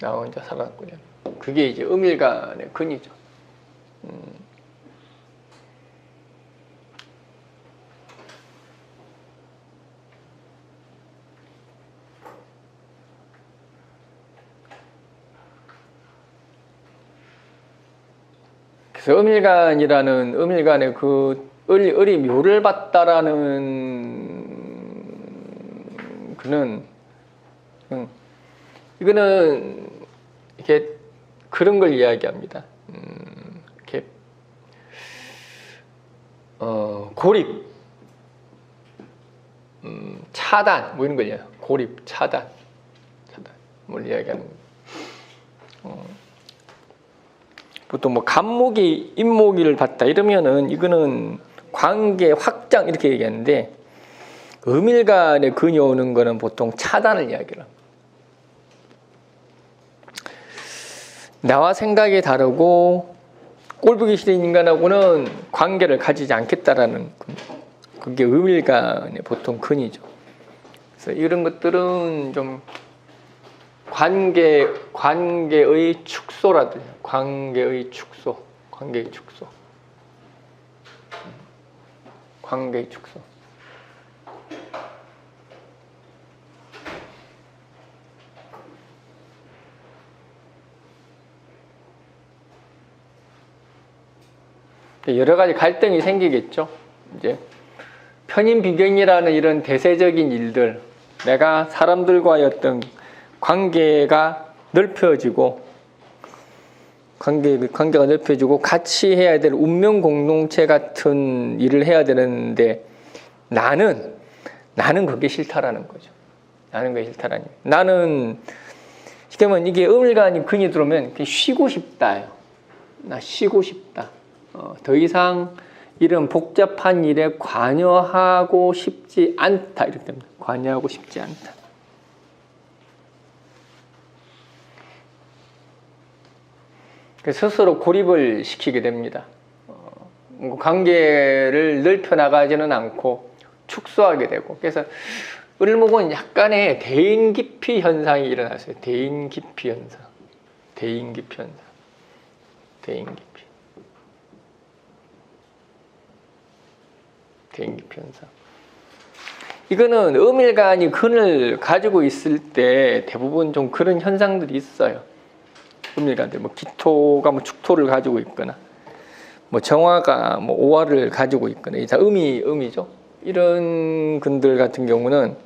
나 혼자 살아남고자. 그게 이제 음일간의 근이죠. 그래서 음일간의 을이 묘를 봤다라는 그는 이거는 이렇게 그런 걸 이야기합니다. 이렇게 고립, 차단 뭐 이런 걸 이야기해요. 고립, 차단 뭘 이야기하는 거예요. 보통 뭐 간목이 인목이를 봤다 이러면은 이거는 관계 확장 이렇게 얘기하는데 음일간의 근이 오는 거는 보통 차단을 이야기를 합니다. 나와 생각이 다르고 꼴보기 싫은 인간하고는 관계를 가지지 않겠다라는 그게 음일간의 보통 근이죠. 그래서 이런 것들은 좀 관계의 축소라든지 관계의 축소. 여러 가지 갈등이 생기겠죠. 이제 편인 비견이라는 이런 대세적인 일들, 내가 사람들과의 어떤 관계가 넓혀지고 관계가 넓혀지고 같이 해야 될 운명 공동체 같은 일을 해야 되는데 나는 그게 싫다라는 거죠. 나는 그게 싫다라니. 나는 쉽게 말하면 이게 음일간이 근이 들어오면 쉬고 싶다요. 나 쉬고 싶다. 더 이상 이런 복잡한 일에 관여하고 싶지 않다. 이렇게 됩니다. 관여하고 싶지 않다. 스스로 고립을 시키게 됩니다. 관계를 넓혀 나가지는 않고 축소하게 되고, 그래서 을목은 약간의 대인기피 현상이 일어났어요. 대인기피 현상. 이거는 음일간이 근을 가지고 있을 때 대부분 좀 그런 현상들이 있어요. 음일간들, 기토가 축토를 가지고 있거나, 정화가 오화를 가지고 있거나, 이 다 음이죠. 이런 근들 같은 경우는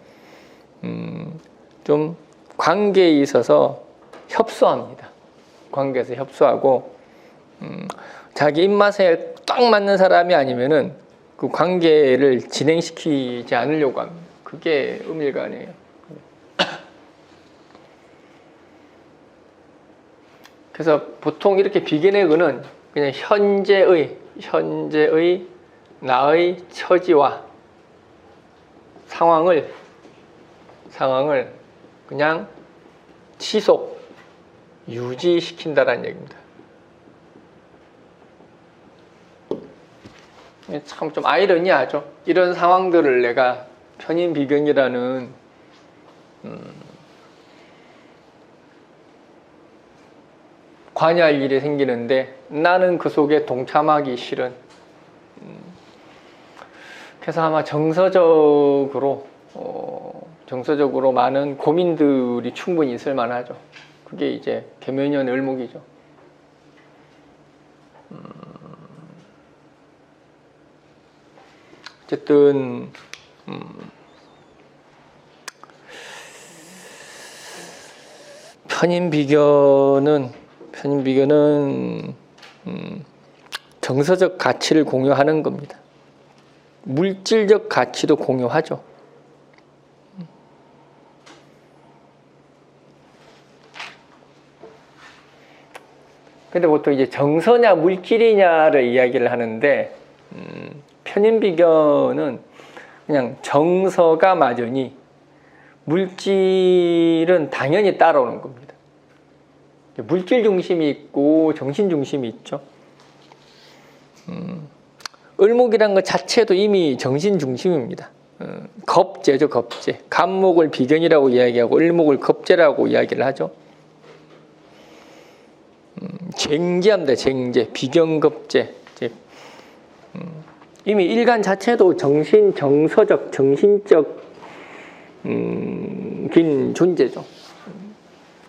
좀 관계에 있어서 협소합니다. 관계에서 협소하고, 자기 입맛에 딱 맞는 사람이 아니면은 그 관계를 진행시키지 않으려고 합니다. 그게 음일간이에요. 그래서 보통 이렇게 비견의 근은 그냥 현재의 나의 처지와 상황을 그냥 지속, 유지시킨다라는 얘기입니다. 참 좀 아이러니하죠. 이런 상황들을 내가 편인비견이라는 관여할 일이 생기는데 나는 그 속에 동참하기 싫은. 그래서 아마 정서적으로 많은 고민들이 충분히 있을 만하죠. 그게 이제 계면연 을목이죠. 어쨌든 편인비견은 정서적 가치를 공유하는 겁니다. 물질적 가치도 공유하죠. 근데 보통 이제 정서냐 물질이냐를 이야기를 하는데, 편인비견은 그냥 정서가 맞으니 물질은 당연히 따라오는 겁니다. 물질 중심이 있고 정신 중심이 있죠. 을목이란 것 자체도 이미 정신 중심입니다. 겁재죠, 겁재. 간목을 비견이라고 이야기하고 을목을 겁재라고 이야기를 하죠. 쟁제합니다, 쟁제. 비견겁재. 이미 일간 자체도 정서적, 정신적 긴 존재죠.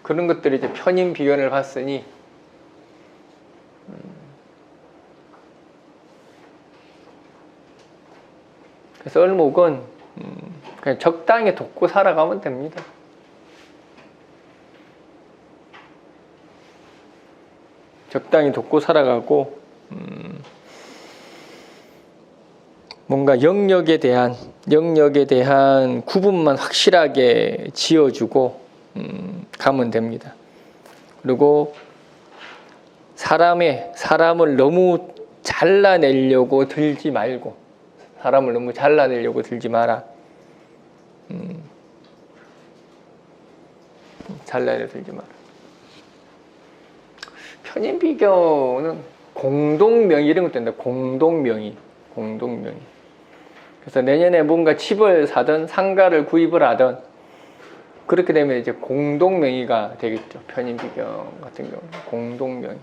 그런 것들이 이제 편인 비견을 봤으니 그래서 을목은 그냥 적당히 돕고 살아가면 됩니다. 적당히 돕고 살아가고 뭔가 영역에 대한 구분만 확실하게 지어주고 가면 됩니다. 그리고 사람을 너무 잘라내려고 들지 말고, 사람을 너무 잘라내려고 들지 마라. 잘라내려 들지 마라. 편인비견은 공동명의 이런 것도 된다. 공동명의. 그래서 내년에 뭔가 집을 사든 상가를 구입을 하든 그렇게 되면 이제 공동명의가 되겠죠. 편인비경 같은 경우는 공동명의.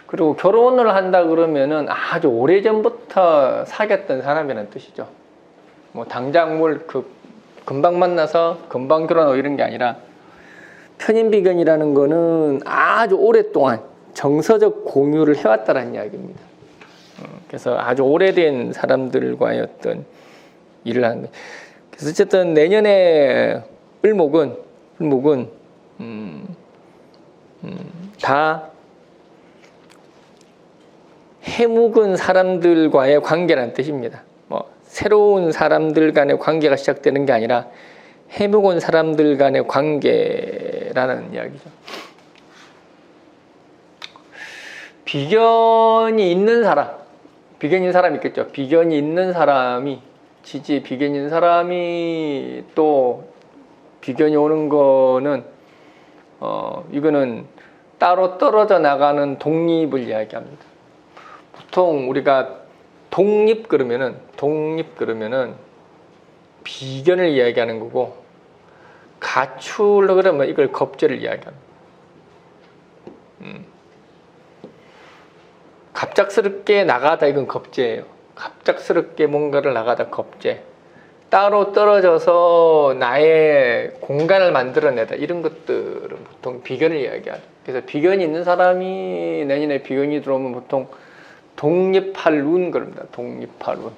그리고 결혼을 한다 그러면은 아주 오래전부터 사귀었던 사람이라는 뜻이죠. 뭐 당장 금방 만나서 금방 결혼하고 이런 게 아니라 편인비견이라는 거는 아주 오랫동안 정서적 공유를 해왔다는 이야기입니다. 그래서 아주 오래된 사람들과의 어떤 일을 하는 거예요. 그래서 어쨌든 내년에 을목은 다 해묵은 사람들과의 관계라는 뜻입니다. 뭐 새로운 사람들 간의 관계가 시작되는 게 아니라 해묵은 사람들 간의 관계라는 이야기죠. 비견이 있는 사람 있겠죠. 비견이 있는 사람이 비견이 있는 사람이 또 비견이 오는 거는 이거는 따로 떨어져 나가는 독립을 이야기합니다. 보통 우리가 독립 그러면은 비견을 이야기하는 거고, 가출로 그러면 이걸 겁제를 이야기합니다. 갑작스럽게 나가다 이건 겁제예요. 갑작스럽게 뭔가를 나가다 겁제. 따로 떨어져서 나의 공간을 만들어내다 이런 것들은 보통 비견을 이야기하죠. 그래서 비견이 있는 사람이 내년에 비견이 들어오면 보통 독립할운 그럽니다. 독립할운.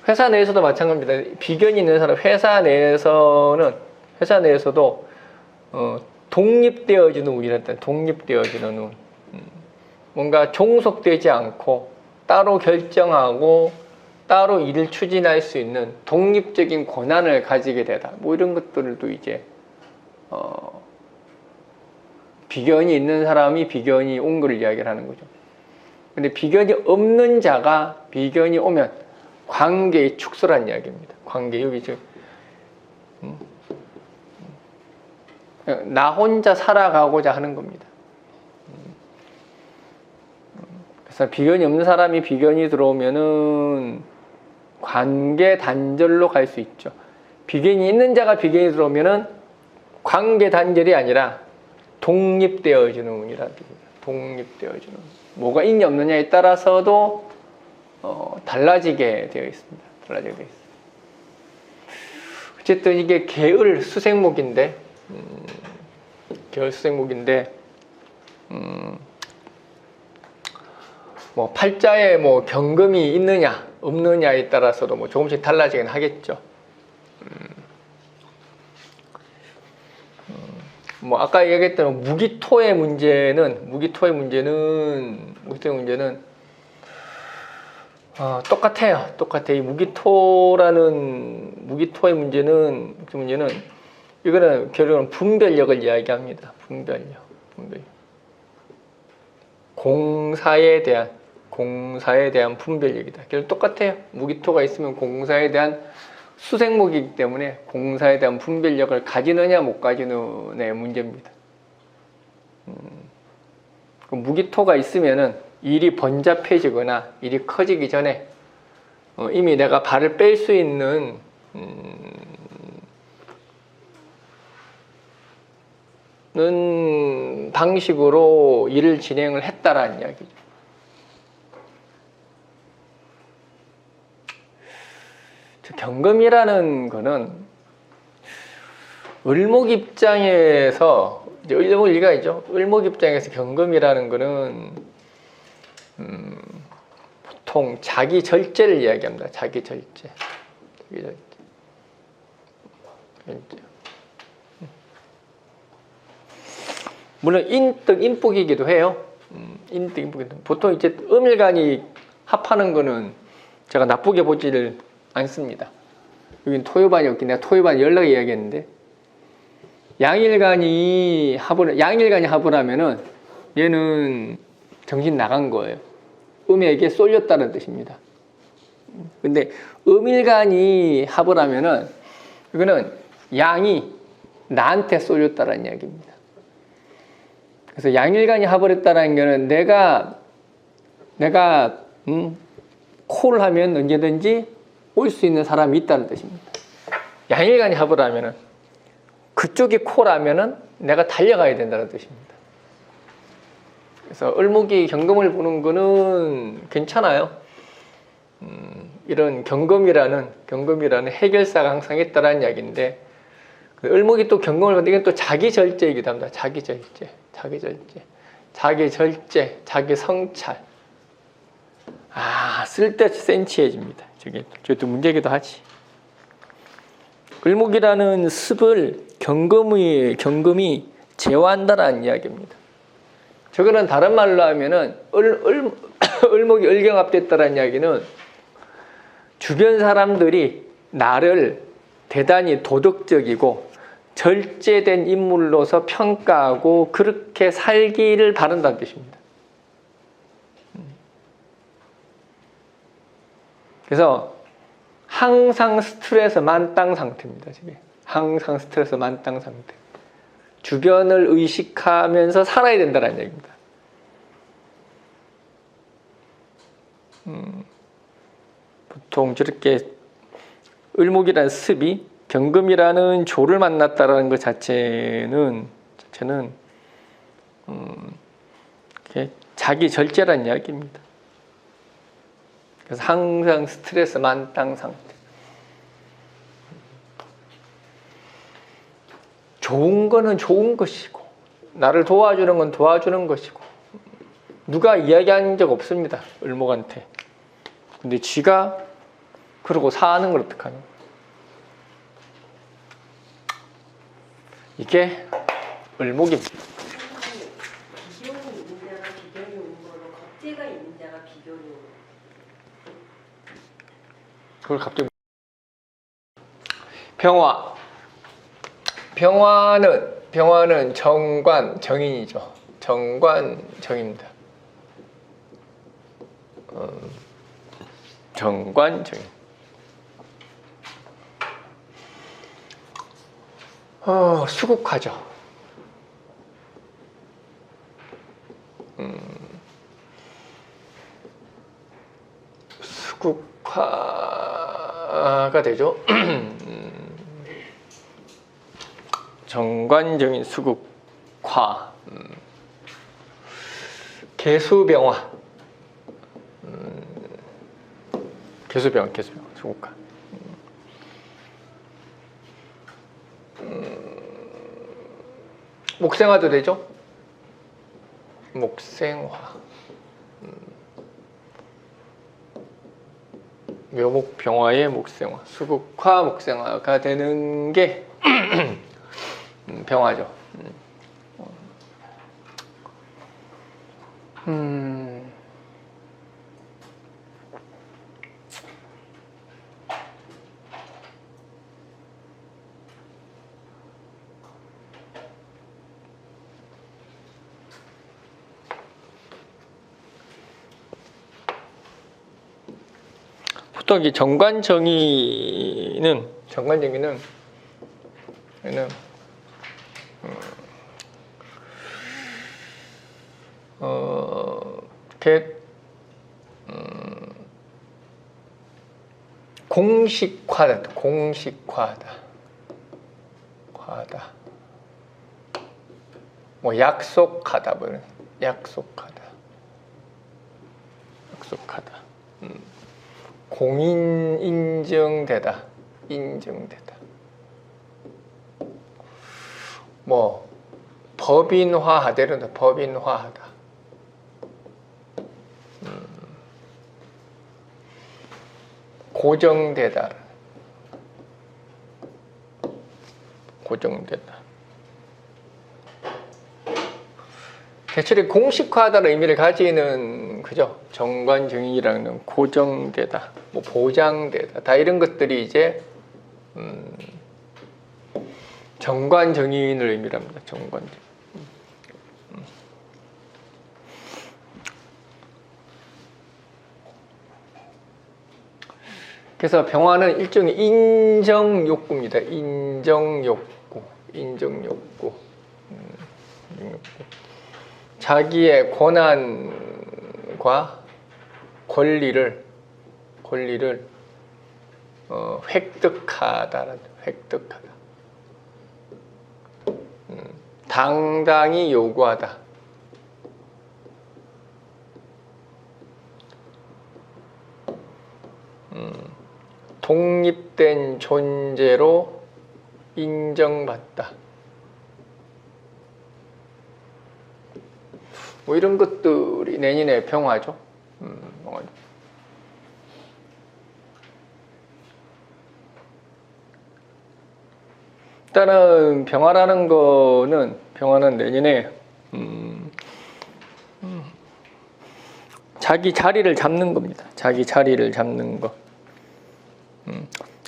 회사 내에서도 마찬가지입니다. 비견이 있는 사람, 회사 내에서도 독립되어지는 운이란다. 독립되어지는 운. 뭔가 종속되지 않고 따로 결정하고 따로 일을 추진할 수 있는 독립적인 권한을 가지게 되다. 뭐 이런 것들도 이제 비견이 있는 사람이 비견이 온 것을 이야기를 하는 거죠. 근데 비견이 없는 자가 비견이 오면 관계의 축소란 이야기입니다. 관계 여기 지금 나 혼자 살아가고자 하는 겁니다. 그래서 비견이 없는 사람이 비견이 들어오면은 관계 단절로 갈 수 있죠. 비견이 있는 자가 비견이 들어오면은 관계 단절이 아니라 독립되어지는 운이라는 뜻입니다. 독립되어지는 운. 뭐가 있냐 없느냐에 따라서도 달라지게 되어 있습니다. 달라지게 되어 있습니다. 어쨌든 이게 계을 수생목인데, 뭐 팔자에 뭐 경금이 있느냐 없느냐에 따라서도 뭐 조금씩 달라지긴 하겠죠. 뭐 아까 얘기했던 무기토의 문제는 똑같아요. 이 무기토의 문제는 이거는 결국은 분별력을 이야기합니다. 분별력. 공사에 대한 분별력이다. 결국 똑같아요. 무기토가 있으면 공사에 대한 수생목이기 때문에 공사에 대한 분별력을 가지느냐 못 가지느냐의 문제입니다. 무기토가 있으면은 일이 번잡해지거나 일이 커지기 전에 이미 내가 발을 뺄 수 있는 방식으로 일을 진행을 했다라는 이야기죠. 경금이라는 거는 을목 입장에서 이제 을목 일가이죠. 을목 입장에서 경금이라는 거는 보통 자기 절제를 이야기합니다. 자기 절제. 물론 인복이기도 해요. 보통 이제 음일간이 합하는 거는 제가 나쁘게 보지를 않습니다. 여긴 토요반이었기 내가 토요반 연락을 이야기했는데 양일간이 합을 하면은 얘는 정신 나간 거예요. 음에게 쏠렸다는 뜻입니다. 근데 음일간이 합을 하면은 이거는 양이 나한테 쏠렸다는 이야기입니다. 그래서 양일간이 합을 했다는 거는 내가 내가 콜 하면 언제든지 올 수 있는 사람이 있다는 뜻입니다. 양일간이 합을 하면은 그쪽이 콜하면은 내가 달려가야 된다는 뜻입니다. 그래서 을목이 경금을 보는 거는 괜찮아요. 이런 경금이라는 해결사가 항상 있다라는 이야기인데, 을목이 또 경금을 보는 게 또 자기 절제이기도 합니다. 자기 절제, 자기 성찰. 쓸 때 센치해집니다. 저게 또 문제기도 하지. 을목이라는 습을 경금이 제어한다라는 이야기입니다. 저거는 다른 말로 하면은 을목이 을경합됐다라는 이야기는 주변 사람들이 나를 대단히 도덕적이고 절제된 인물로서 평가하고 그렇게 살기를 바란다는 뜻입니다. 그래서 항상 스트레스 만땅 상태입니다. 저게 항상 스트레스 만땅 상태. 주변을 의식하면서 살아야 된다는 얘기입니다. 보통 저렇게 을목이라는 습이 경금이라는 조를 만났다라는 것 자체는 자기 절제라는 이야기입니다. 그래서 항상 스트레스 만땅 상태. 좋은 거는 좋은 것이고, 나를 도와주는 건 도와주는 것이고, 누가 이야기한 적 없습니다. 을목한테. 근데 지가 그러고 사는 걸 어떡하냐. 이게 을목입니다. 비교는 있는 자가 비견이 오는 거로 겁재가 있는 자가 비견이 오는 거. 그걸 갑자기 병화는 정관 정인이죠. 정관 정입니다. 정관 정인. 수국화죠. 수국화가 되죠. 정관정인 수국화. 개수병화. 개수병화 수국화. 목생화도 되죠. 목생화. 묘목병화의 목생화. 수국화 목생화가 되는 게 병화죠. 보통 이 정관정의는 이렇게 공식화하다. 뭐 약속하다, 약속하다. 공인 인정되다. 뭐 법인화하다. 고정되다. 대체로 공식화하다는 의미를 가지는 그죠. 정관정인이라는 고정되다, 뭐 보장되다, 다 이런 것들이 이제 정관정인을 의미합니다. 정관정인. 그래서 병화는 일종의 인정욕구입니다. 인정욕구. 자기의 권한과 권리를 획득하다라는 획득하다. 당당히 요구하다. 독립된 존재로 인정받다. 뭐 이런 것들이 내년의 평화죠. 평화죠. 일단은 평화는 내년에 자기 자리를 잡는 겁니다. 자기 자리를 잡는 거.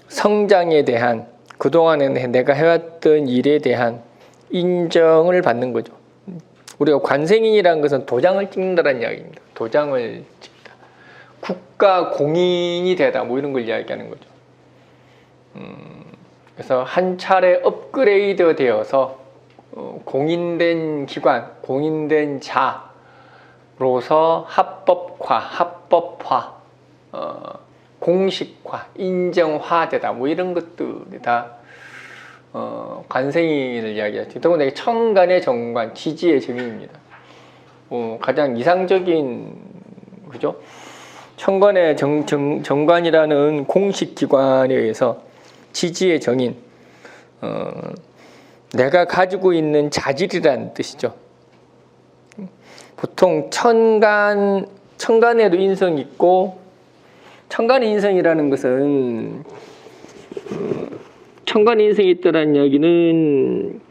성장에 대한, 그동안에 내가 해왔던 일에 대한 인정을 받는 거죠. 우리가 관생인이라는 것은 도장을 찍는다는 이야기입니다. 도장을 찍다. 국가 공인이 되다. 뭐 이런 걸 이야기하는 거죠. 그래서 한 차례 업그레이드 되어서 공인된 기관, 공인된 자로서 합법화, 공식화, 인정화되다. 뭐 이런 것들이 다 관생인을 이야기하죠. 더군다나 천간의 정관, 지지의 정인입니다. 가장 이상적인, 그죠? 천간의 정관이라는 공식 기관에 의해서 지지의 정인, 내가 가지고 있는 자질이라는 뜻이죠. 보통 천간에도 인성이 있고, 천간의 인성이라는 것은 천간의 인성이 있다는 이야기는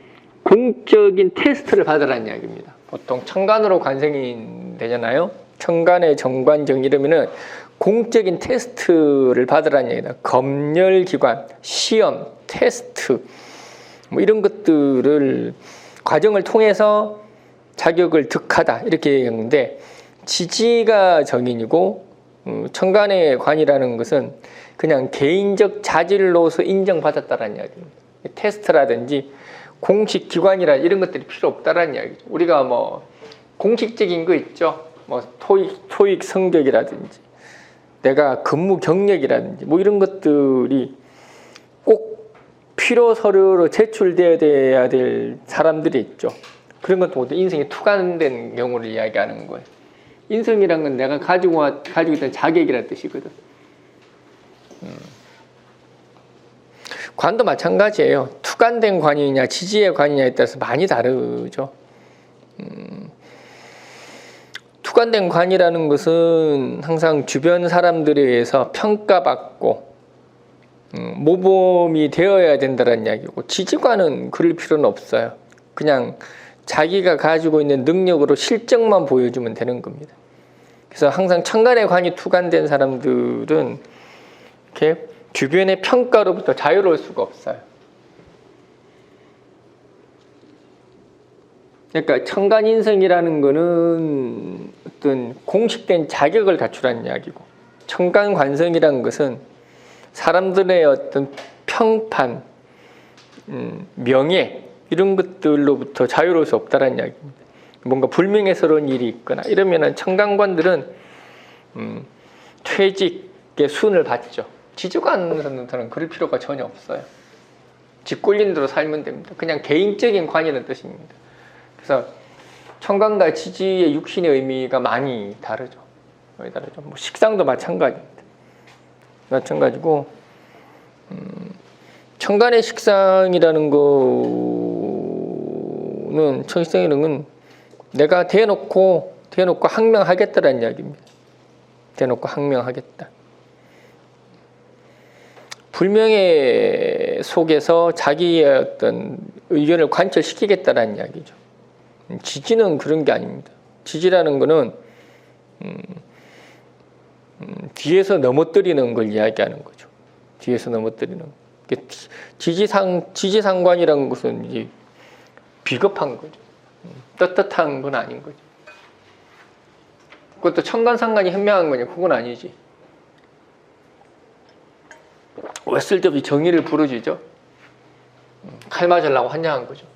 공적인 테스트를 받으라는 이야기입니다. 보통 천간으로 관생이 되잖아요. 천간의 정관정 이러면은 공적인 테스트를 받으라는 얘기다. 검열기관, 시험, 테스트 뭐 이런 것들을 과정을 통해서 자격을 득하다 이렇게 얘기하는데, 지지가 정인이고 천간의 관이라는 것은 그냥 개인적 자질로서 인정받았다라는 이야기입니다. 테스트라든지 공식 기관이라 이런 것들이 필요 없다라는 이야기죠. 우리가 뭐 공식적인 거 있죠. 뭐 토익 성적이라든지 내가 근무 경력이라든지 뭐 이런 것들이 꼭 필요 서류로 제출되어야 될 사람들이 있죠. 그런 것도 모두 인성이 투과된 경우를 이야기하는 거예요. 인성이란 건 내가 가지고 있던 자격이라는 뜻이거든. 관도 마찬가지예요. 투관된 관이냐 지지의 관이냐에 따라서 많이 다르죠. 투관된 관이라는 것은 항상 주변 사람들에 의해서 평가받고 모범이 되어야 된다는 이야기고, 지지관은 그럴 필요는 없어요. 그냥 자기가 가지고 있는 능력으로 실적만 보여주면 되는 겁니다. 그래서 항상 천간의 관이 투관된 사람들은 이렇게 주변의 평가로부터 자유로울 수가 없어요. 그러니까 천간인성이라는 거는 어떤 공식된 자격을 갖추라는 이야기고, 천간관성이라는 것은 사람들의 어떤 평판, 명예 이런 것들로부터 자유로울 수 없다는 이야기입니다. 뭔가 불명예스러운 일이 있거나 이러면은 천간관들은 퇴직의 순을 받죠. 지주관들은 그럴 필요가 전혀 없어요. 집 꿀린 대로 살면 됩니다. 그냥 개인적인 관이라는 뜻입니다. 그래서 천간과 지지의 육신의 의미가 많이 다르죠. 많이 다르죠. 뭐 식상도 마찬가지입니다. 마찬가지고 천간의 식상이라는 거는 천식상이라는 건 내가 대놓고 항명하겠다라는 이야기입니다. 대놓고 항명하겠다. 불명예 속에서 자기의 어떤 의견을 관철시키겠다라는 이야기죠. 지지는 그런 게 아닙니다. 지지라는 거는 뒤에서 넘어뜨리는 걸 이야기하는 거죠. 뒤에서 넘어뜨리는. 지지상관이라는 것은 이제 비겁한 거죠. 떳떳한 건 아닌 거죠. 그것도 천간상관이 현명한 거냐? 그건 아니지. 왜 쓸데없이 정의를 부르짖죠? 칼 맞으려고 환장한 거죠.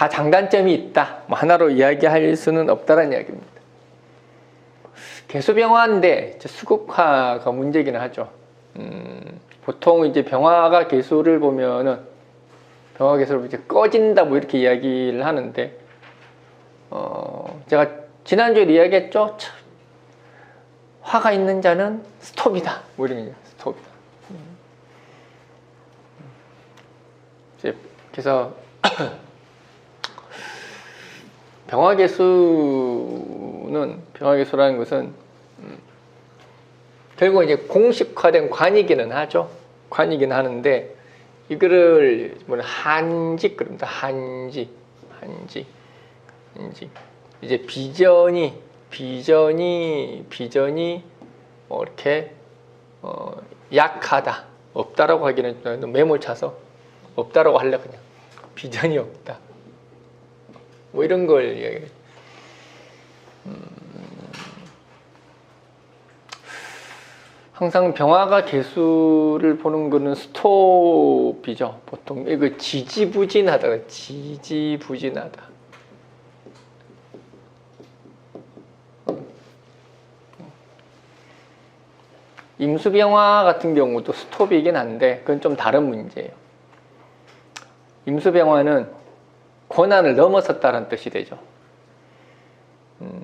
다 장단점이 있다. 뭐 하나로 이야기할 수는 없다는 이야기입니다. 개수병화인데 수극화가 문제기는 하죠. 보통 이제 병화가 개수를 보면은 병화 개수를 이제 꺼진다 뭐 이렇게 이야기를 하는데 제가 지난주에 이야기했죠. 화가 있는 자는 스톱이다. 뭐 이런 게 스톱이다. 그래서 병화개수라는 것은 결국 이제 공식화된 관이기는 하죠. 관이기는 하는데 이거를 한직 그럽니다. 한직 이제 비전이 뭐 이렇게 약하다, 없다라고 하기는 너무 매몰차서 없다라고 할래 그냥 비전이 없다. 뭐 이런 걸 이야기해요. 항상 병화가 개수를 보는 거는 스톱이죠. 보통 이거 지지부진하다. 임수병화 같은 경우도 스톱이긴 한데 그건 좀 다른 문제예요. 임수병화는 고난을 넘어섰다는 뜻이 되죠.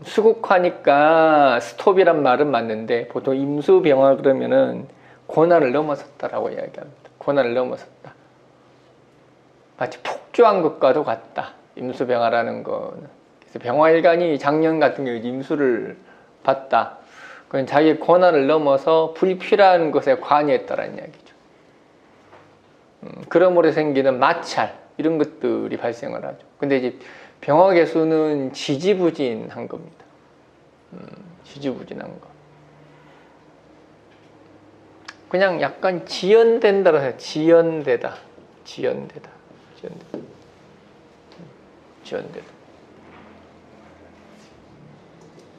수국화니까 스톱이란 말은 맞는데 보통 임수병화 그러면은 고난을 넘어섰다라고 이야기합니다. 고난을 넘어섰다. 마치 폭주한 것과도 같다. 임수병화라는 거는. 그래서 병화일간이 작년 같은 경우에 임수를 봤다. 그건 자기 고난을 넘어서 불필요한 것에 관여했다라는 이야기죠. 그러므로 생기는 마찰 이런 것들이 발생을 하죠. 근데 이제 병화개수는 지지부진한 겁니다. 지지부진한 거. 그냥 약간 지연된다고 해요. 지연되다.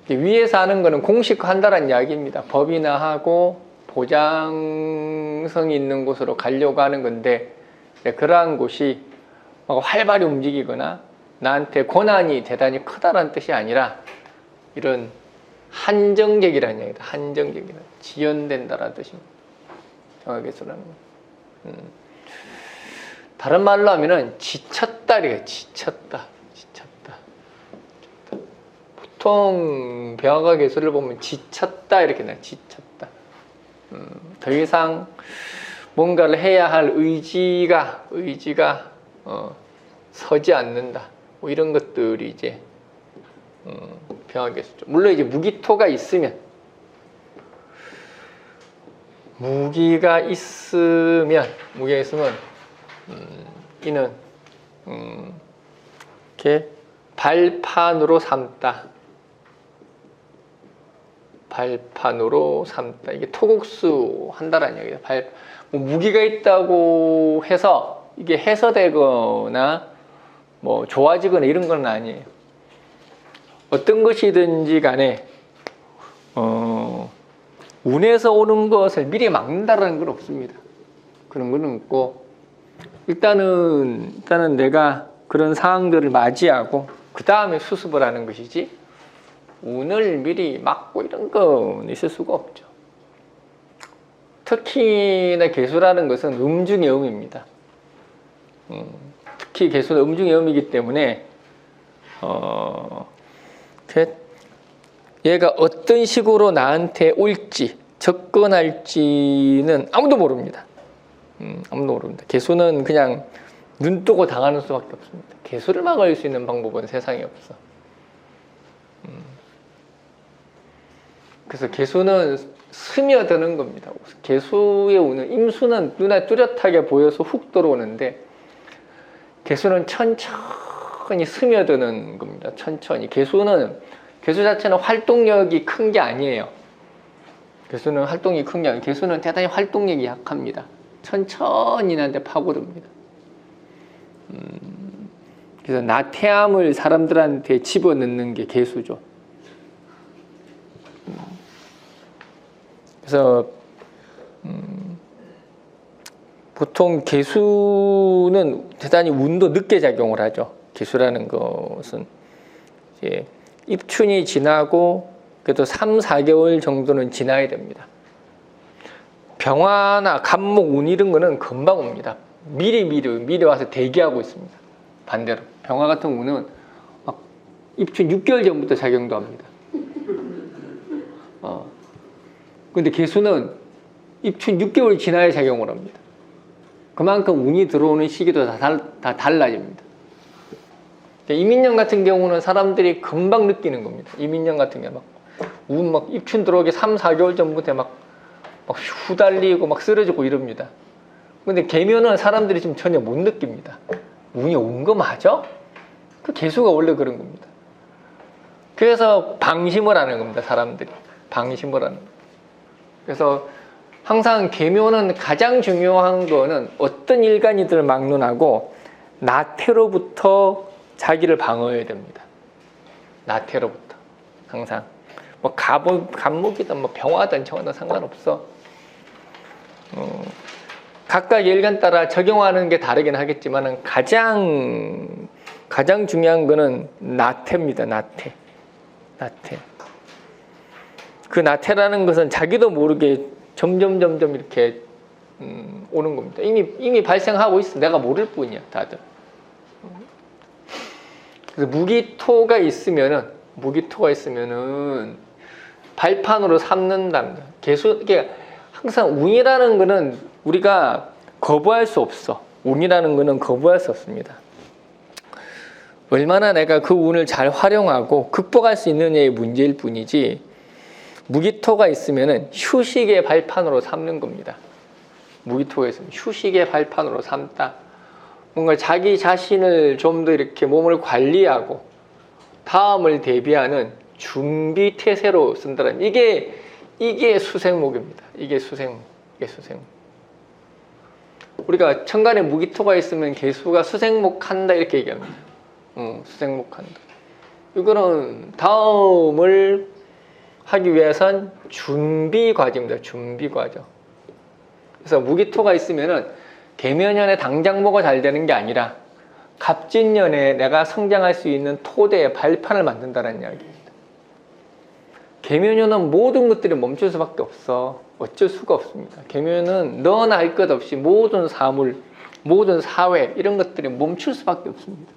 위에서 하는 거는 공식화한다는 이야기입니다. 법이나 하고 보장성이 있는 곳으로 가려고 하는 건데 그러한 곳이 활발히 움직이거나 나한테 고난이 대단히 크다는 뜻이 아니라 이런 한정적이라는 얘기다. 한정적이라 지연된다라는 뜻입니다. 병화개수라는 거. 다른 말로 하면은 지쳤다. 지쳤다. 보통 병화개수를 보면 지쳤다 이렇게 나요. 지쳤다. 더 이상 뭔가를 해야 할 의지가 서지 않는다. 뭐 이런 것들이 이제 병화개수죠. 물론 이제 무기토가 있으면 무기가 있으면 이는 이렇게 발판으로 삼다. 이게 토국수 한다라는 얘기예요. 뭐 무기가 있다고 해서 이게 해소되거나 뭐 좋아지거나 이런 건 아니에요. 어떤 것이든지 간에 운에서 오는 것을 미리 막는다는 건 없습니다. 그런 건 없고 일단은 내가 그런 상황들을 맞이하고 그 다음에 수습을 하는 것이지 운을 미리 막고 이런 건 있을 수가 없죠. 특히나 개수라는 것은 음중의 음입니다. 특히 개수는 음중의 음이기 때문에 얘가 어떤 식으로 나한테 올지 접근할지는 아무도 모릅니다. 아무도 모릅니다. 개수는 그냥 눈 뜨고 당하는 수밖에 없습니다. 개수를 막을 수 있는 방법은 세상에 없어. 그래서 개수는 스며드는 겁니다. 개수의 운은 임수는 눈에 뚜렷하게 보여서 훅 들어오는데 개수는 천천히 스며드는 겁니다. 천천히. 개수 자체는 활동력이 큰 게 아니에요. 개수는 활동이 큰 게 아니에요. 개수는 대단히 활동력이 약합니다. 천천히 나한테 파고듭니다. 그래서 나태함을 사람들한테 집어넣는 게 개수죠. 그래서 보통 개수는 대단히 운도 늦게 작용을 하죠. 개수라는 것은 이제 입춘이 지나고 그래도 3, 4개월 정도는 지나야 됩니다. 병화나 갑목, 운 이런 거는 금방 옵니다. 미리 와서 대기하고 있습니다. 반대로 병화 같은 운은 막 입춘 6개월 전부터 작용도 합니다. 근데 개수는 입춘 6개월 지나야 작용을 합니다. 그만큼 운이 들어오는 시기도 다 달라집니다. 이민년 같은 경우는 사람들이 금방 느끼는 겁니다. 이민년 같은 게 막 입춘 들어오기 3, 4개월 전부터 막 후달리고 막 쓰러지고 이럽니다. 근데 개묘는 사람들이 지금 전혀 못 느낍니다. 운이 온 거 맞아? 그 개수가 원래 그런 겁니다. 그래서 방심을 하는 겁니다. 사람들이 방심을 하는 겁니다. 그래서 항상 개묘는 가장 중요한 거는 어떤 일간이들 막론하고 나태로부터 자기를 방어해야 됩니다. 나태로부터 항상 뭐 갑목이든 뭐 병화든 정화든 상관없어. 각각 일간 따라 적용하는 게 다르긴 하겠지만은 가장 중요한 거는 나태입니다. 나태. 그 나태라는 것은 자기도 모르게 점점 이렇게 오는 겁니다. 이미 발생하고 있어. 내가 모를 뿐이야, 다들. 그래서 무기토가 있으면은 발판으로 삼는답니다. 이게 항상 운이라는 거는 우리가 거부할 수 없어. 운이라는 거는 거부할 수 없습니다. 얼마나 내가 그 운을 잘 활용하고 극복할 수 있느냐의 문제일 뿐이지, 무기토가 있으면은 휴식의 발판으로 삼는 겁니다. 무기토가 있으면 휴식의 발판으로 삼다. 뭔가 자기 자신을 좀 더 이렇게 몸을 관리하고 다음을 대비하는 준비 태세로 쓴다는, 이게 수생목입니다. 이게 수생목. 우리가 천간에 무기토가 있으면 개수가 수생목한다 이렇게 얘기합니다. 수생목한다. 이거는 다음을 하기 위해선 준비 과정입니다. 준비 과정. 그래서 무기토가 있으면은 개묘년에 당장 뭐가 잘 되는 게 아니라 갑진년에 내가 성장할 수 있는 토대의 발판을 만든다는 이야기입니다. 개묘년은 모든 것들이 멈출 수밖에 없어. 어쩔 수가 없습니다. 개묘년은 너나 할 것 없이 모든 사물, 모든 사회 이런 것들이 멈출 수밖에 없습니다.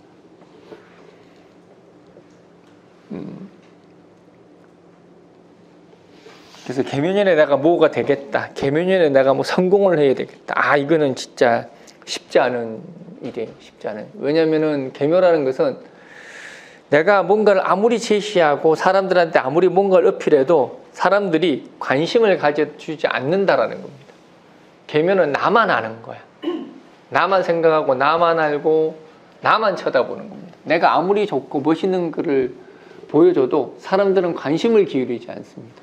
그래서 개묘년에 내가 뭐가 되겠다. 개묘년에 내가 뭐 성공을 해야 되겠다. 이거는 진짜 쉽지 않은 일이에요. 쉽지 않은. 왜냐면은 개묘라는 것은 내가 뭔가를 아무리 제시하고 사람들한테 아무리 뭔가를 어필해도 사람들이 관심을 가져주지 않는다라는 겁니다. 개묘는 나만 아는 거야. 나만 생각하고 나만 알고 나만 쳐다보는 겁니다. 내가 아무리 좋고 멋있는 글을 보여줘도 사람들은 관심을 기울이지 않습니다.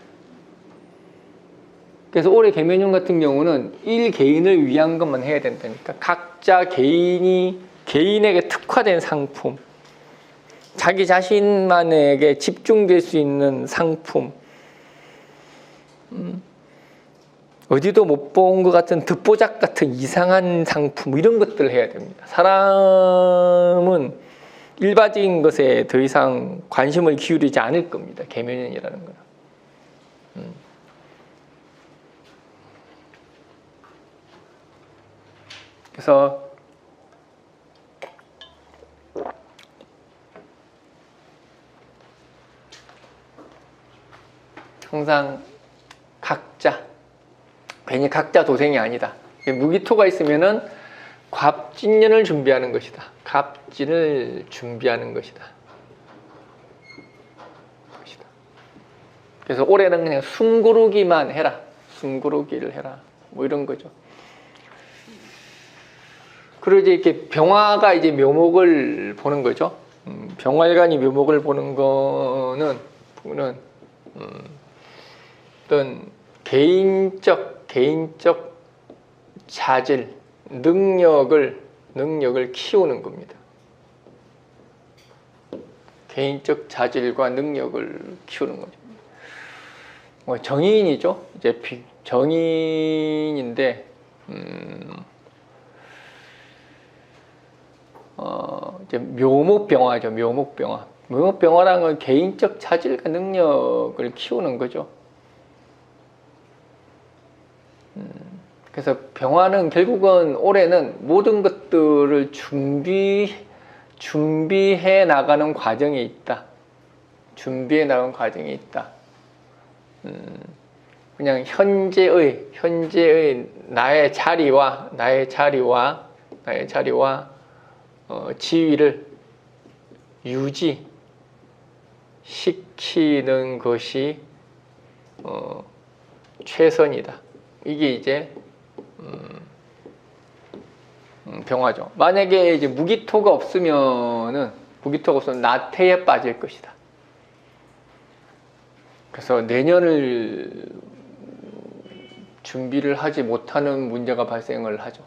그래서 올해 개묘년 같은 경우는 일개인을 위한 것만 해야 된다니까. 각자 개인에게 특화된 상품, 자기 자신만에게 집중될 수 있는 상품, 어디도 못 본 것 같은 듣보잡 같은 이상한 상품, 이런 것들을 해야 됩니다. 사람은 일반적인 것에 더 이상 관심을 기울이지 않을 겁니다. 개묘년이라는 거는. 그래서 항상 괜히 각자 도생이 아니다. 무기토가 있으면은 갑진년을 준비하는 것이다. 갑진을 준비하는 것이다. 그래서 올해는 그냥 숨고르기만 해라. 숨고르기를 해라. 뭐 이런 거죠. 그리고 이제 이렇게 병화가 이제 묘목을 보는 거죠. 병화일간이 묘목을 보는 거는 어떤 개인적 자질, 능력을 키우는 겁니다. 개인적 자질과 능력을 키우는 거죠. 정인이죠. 이제 정인인데 이제 묘목병화죠. 묘목병화. 묘목병화라는 건 개인적 자질과 능력을 키우는 거죠. 그래서 병화는 결국은 올해는 모든 것들을 준비해 나가는 과정에 있다. 준비해 나가는 과정에 있다. 그냥 현재의 나의 자리와 지위를 유지시키는 것이 최선이다. 이게 이제 병화죠. 만약에 이제 무기토가 없으면 나태에 빠질 것이다. 그래서 내년을 준비를 하지 못하는 문제가 발생을 하죠.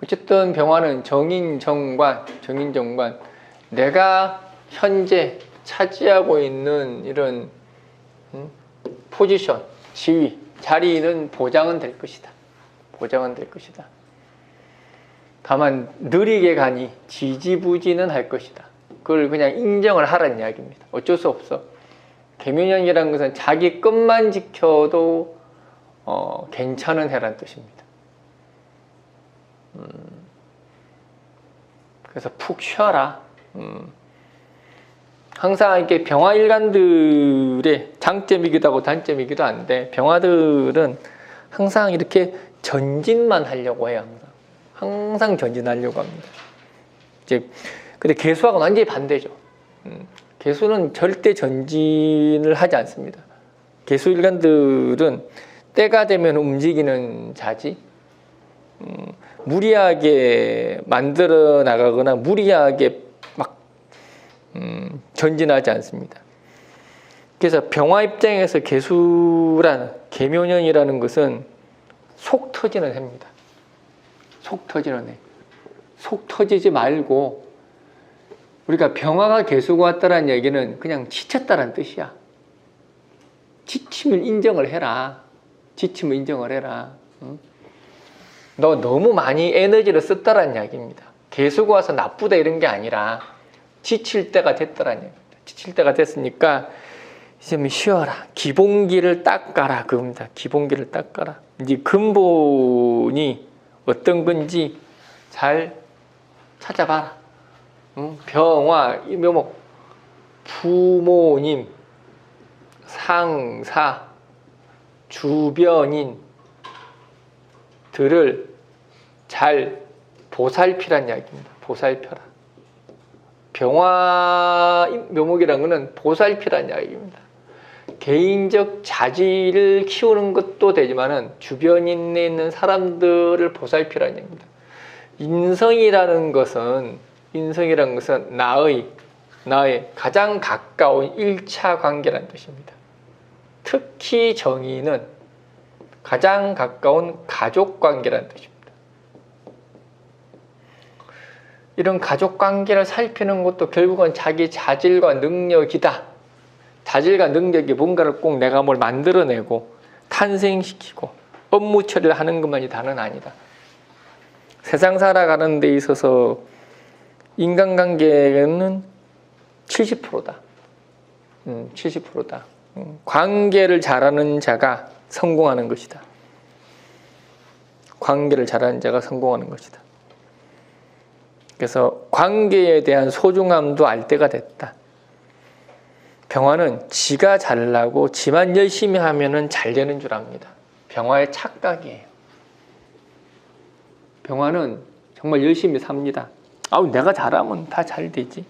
어쨌든 병화는 정인정관, 내가 현재 차지하고 있는 이런 포지션, 지위, 자리는 보장은 될 것이다. 다만 느리게 가니 지지부진은 할 것이다. 그걸 그냥 인정을 하라는 이야기입니다. 어쩔 수 없어. 계묘년이라는 것은 자기 것만 지켜도 괜찮은 해라는 뜻입니다. 그래서 푹 쉬어라. 항상 이렇게 병화일간들의 장점이기도 하고 단점이기도 한데, 병화들은 항상 이렇게 전진만 하려고 해요. 항상 전진하려고 합니다. 근데 개수하고는 완전히 반대죠. 개수는 절대 전진을 하지 않습니다. 개수일간들은 때가 되면 움직이는 자지, 무리하게 만들어 나가거나 무리하게 막 전진하지 않습니다. 그래서 병화 입장에서 계묘년이라는 것은 속 터지는 해입니다. 속 터지는 해. 속 터지지 말고, 우리가 병화가 개수가 왔다는 얘기는 그냥 지쳤다는 뜻이야. 지침을 인정을 해라. 너 너무 많이 에너지를 썼다는 이야기입니다. 개수가 와서 나쁘다 이런 게 아니라 지칠 때가 됐다는 얘기입니다. 지칠 때가 됐으니까 이제 좀 쉬어라. 기본기를 닦아라. 그겁니다. 기본기를 닦아라. 이제 근본이 어떤 건지 잘 찾아봐라. 병화, 묘목, 부모님, 상사, 주변인들을 잘 보살피란 이야기입니다. 보살펴라. 병화 묘목이라는 것은 보살피란 이야기입니다. 개인적 자질을 키우는 것도 되지만은 주변에 있는 사람들을 보살피라는 얘기입니다. 인성이라는 것은 나의 가장 가까운 1차 관계라는 뜻입니다. 특히 정의는 가장 가까운 가족 관계라는 뜻입니다. 이런 가족 관계를 살피는 것도 결국은 자기 자질과 능력이다. 자질과 능력이 뭔가를 꼭 내가 뭘 만들어내고 탄생시키고 업무 처리를 하는 것만이 다는 아니다. 세상 살아가는 데 있어서 인간관계는 70%다. 70%다. 관계를 잘하는 자가 성공하는 것이다. 관계를 잘하는 자가 성공하는 것이다. 그래서 관계에 대한 소중함도 알 때가 됐다. 병화는 지가 잘나고 지만 열심히 하면은 잘 되는 줄 압니다. 병화의 착각이에요. 병화는 정말 열심히 삽니다. 내가 잘하면 다 잘 되지.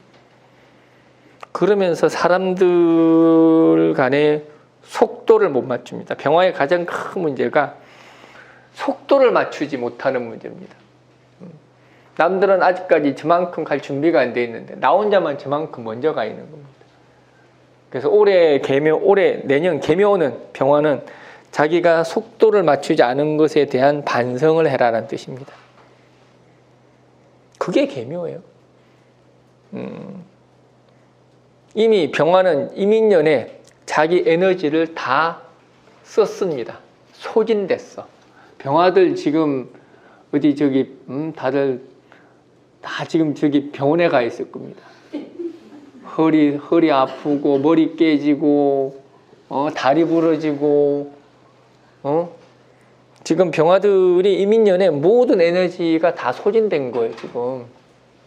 그러면서 사람들 간의 속도를 못 맞춥니다. 병화의 가장 큰 문제가 속도를 맞추지 못하는 문제입니다. 남들은 아직까지 저만큼 갈 준비가 안 돼 있는데 나 혼자만 저만큼 먼저 가 있는 겁니다. 그래서 내년 계묘는 병화는 자기가 속도를 맞추지 않은 것에 대한 반성을 해라라는 뜻입니다. 그게 계묘예요. 이미 병화는 이민년에 자기 에너지를 다 썼습니다. 소진됐어. 병화들 지금 어디 저기 다들 다 지금 저기 병원에 가 있을 겁니다. 허리 아프고 머리 깨지고 다리 부러지고 지금 병화들이 이민년에 모든 에너지가 다 소진된 거예요. 지금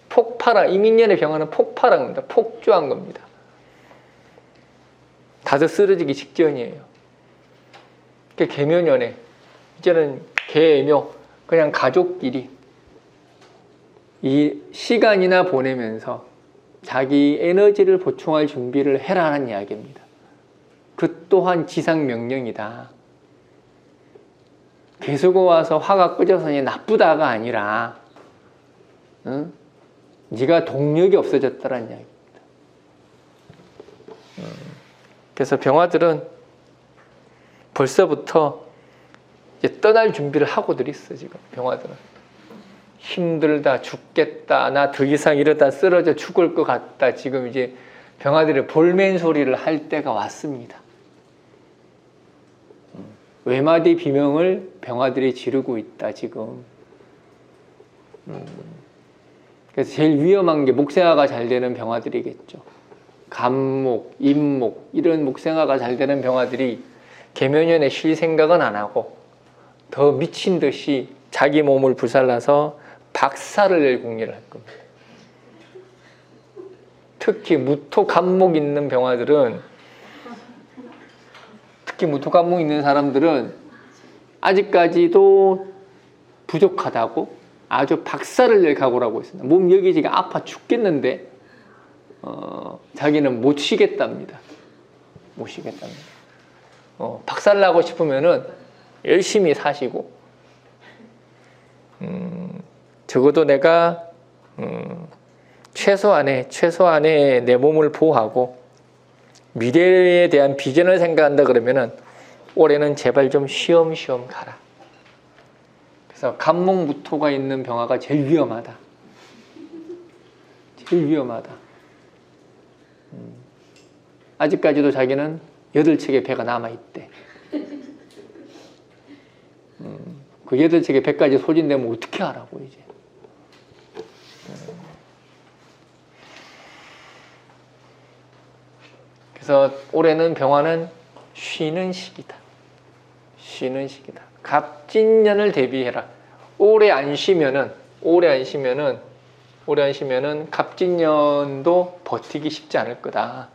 폭발한 이민년의 병화는 폭발한 겁니다. 폭주한 겁니다. 다들 쓰러지기 직전이에요. 개묘년에 이제는 개묘 그냥 가족끼리 이 시간이나 보내면서 자기 에너지를 보충할 준비를 해라는 이야기입니다. 그 또한 지상 명령이다. 개수고 와서 화가 꺼져서 나쁘다가 아니라 네가 동력이 없어졌다는 이야기입니다. 그래서 병화들은 벌써부터 이제 떠날 준비를 하고들 있어. 지금 병화들은 힘들다, 죽겠다, 나 더 이상 이러다 쓰러져 죽을 것 같다. 지금 이제 병화들의 볼멘 소리를 할 때가 왔습니다. 외마디 비명을 병화들이 지르고 있다 지금. 그래서 제일 위험한 게 목생화가 잘 되는 병화들이겠죠. 간목, 임목 이런 목생화가 잘 되는 병화들이 계묘년에 쉴 생각은 안 하고 더 미친 듯이 자기 몸을 불살라서 박살을 낼 궁리를 할 겁니다. 특히 무토 간목 있는 병화들은, 특히 무토 간목 있는 사람들은 아직까지도 부족하다고 아주 박살을 낼 각오라고 있습니다. 몸 여기저기 아파 죽겠는데 자기는 못 쉬겠답니다. 못 쉬겠답니다. 박살나고 싶으면은 열심히 사시고 적어도 내가 최소한의 내 몸을 보호하고 미래에 대한 비전을 생각한다 그러면은 올해는 제발 좀 쉬엄쉬엄 가라. 그래서 간목무토가 있는 병화가 제일 위험하다. 제일 위험하다. 아직까지도 자기는 8척의 배가 남아있대. 그 8척의 배까지 소진되면 어떻게 하라고 이제. 그래서 올해는 병화는 쉬는 시기다. 쉬는 시기다. 갑진년을 대비해라. 오래 안 쉬면은 갑진년도 버티기 쉽지 않을 거다.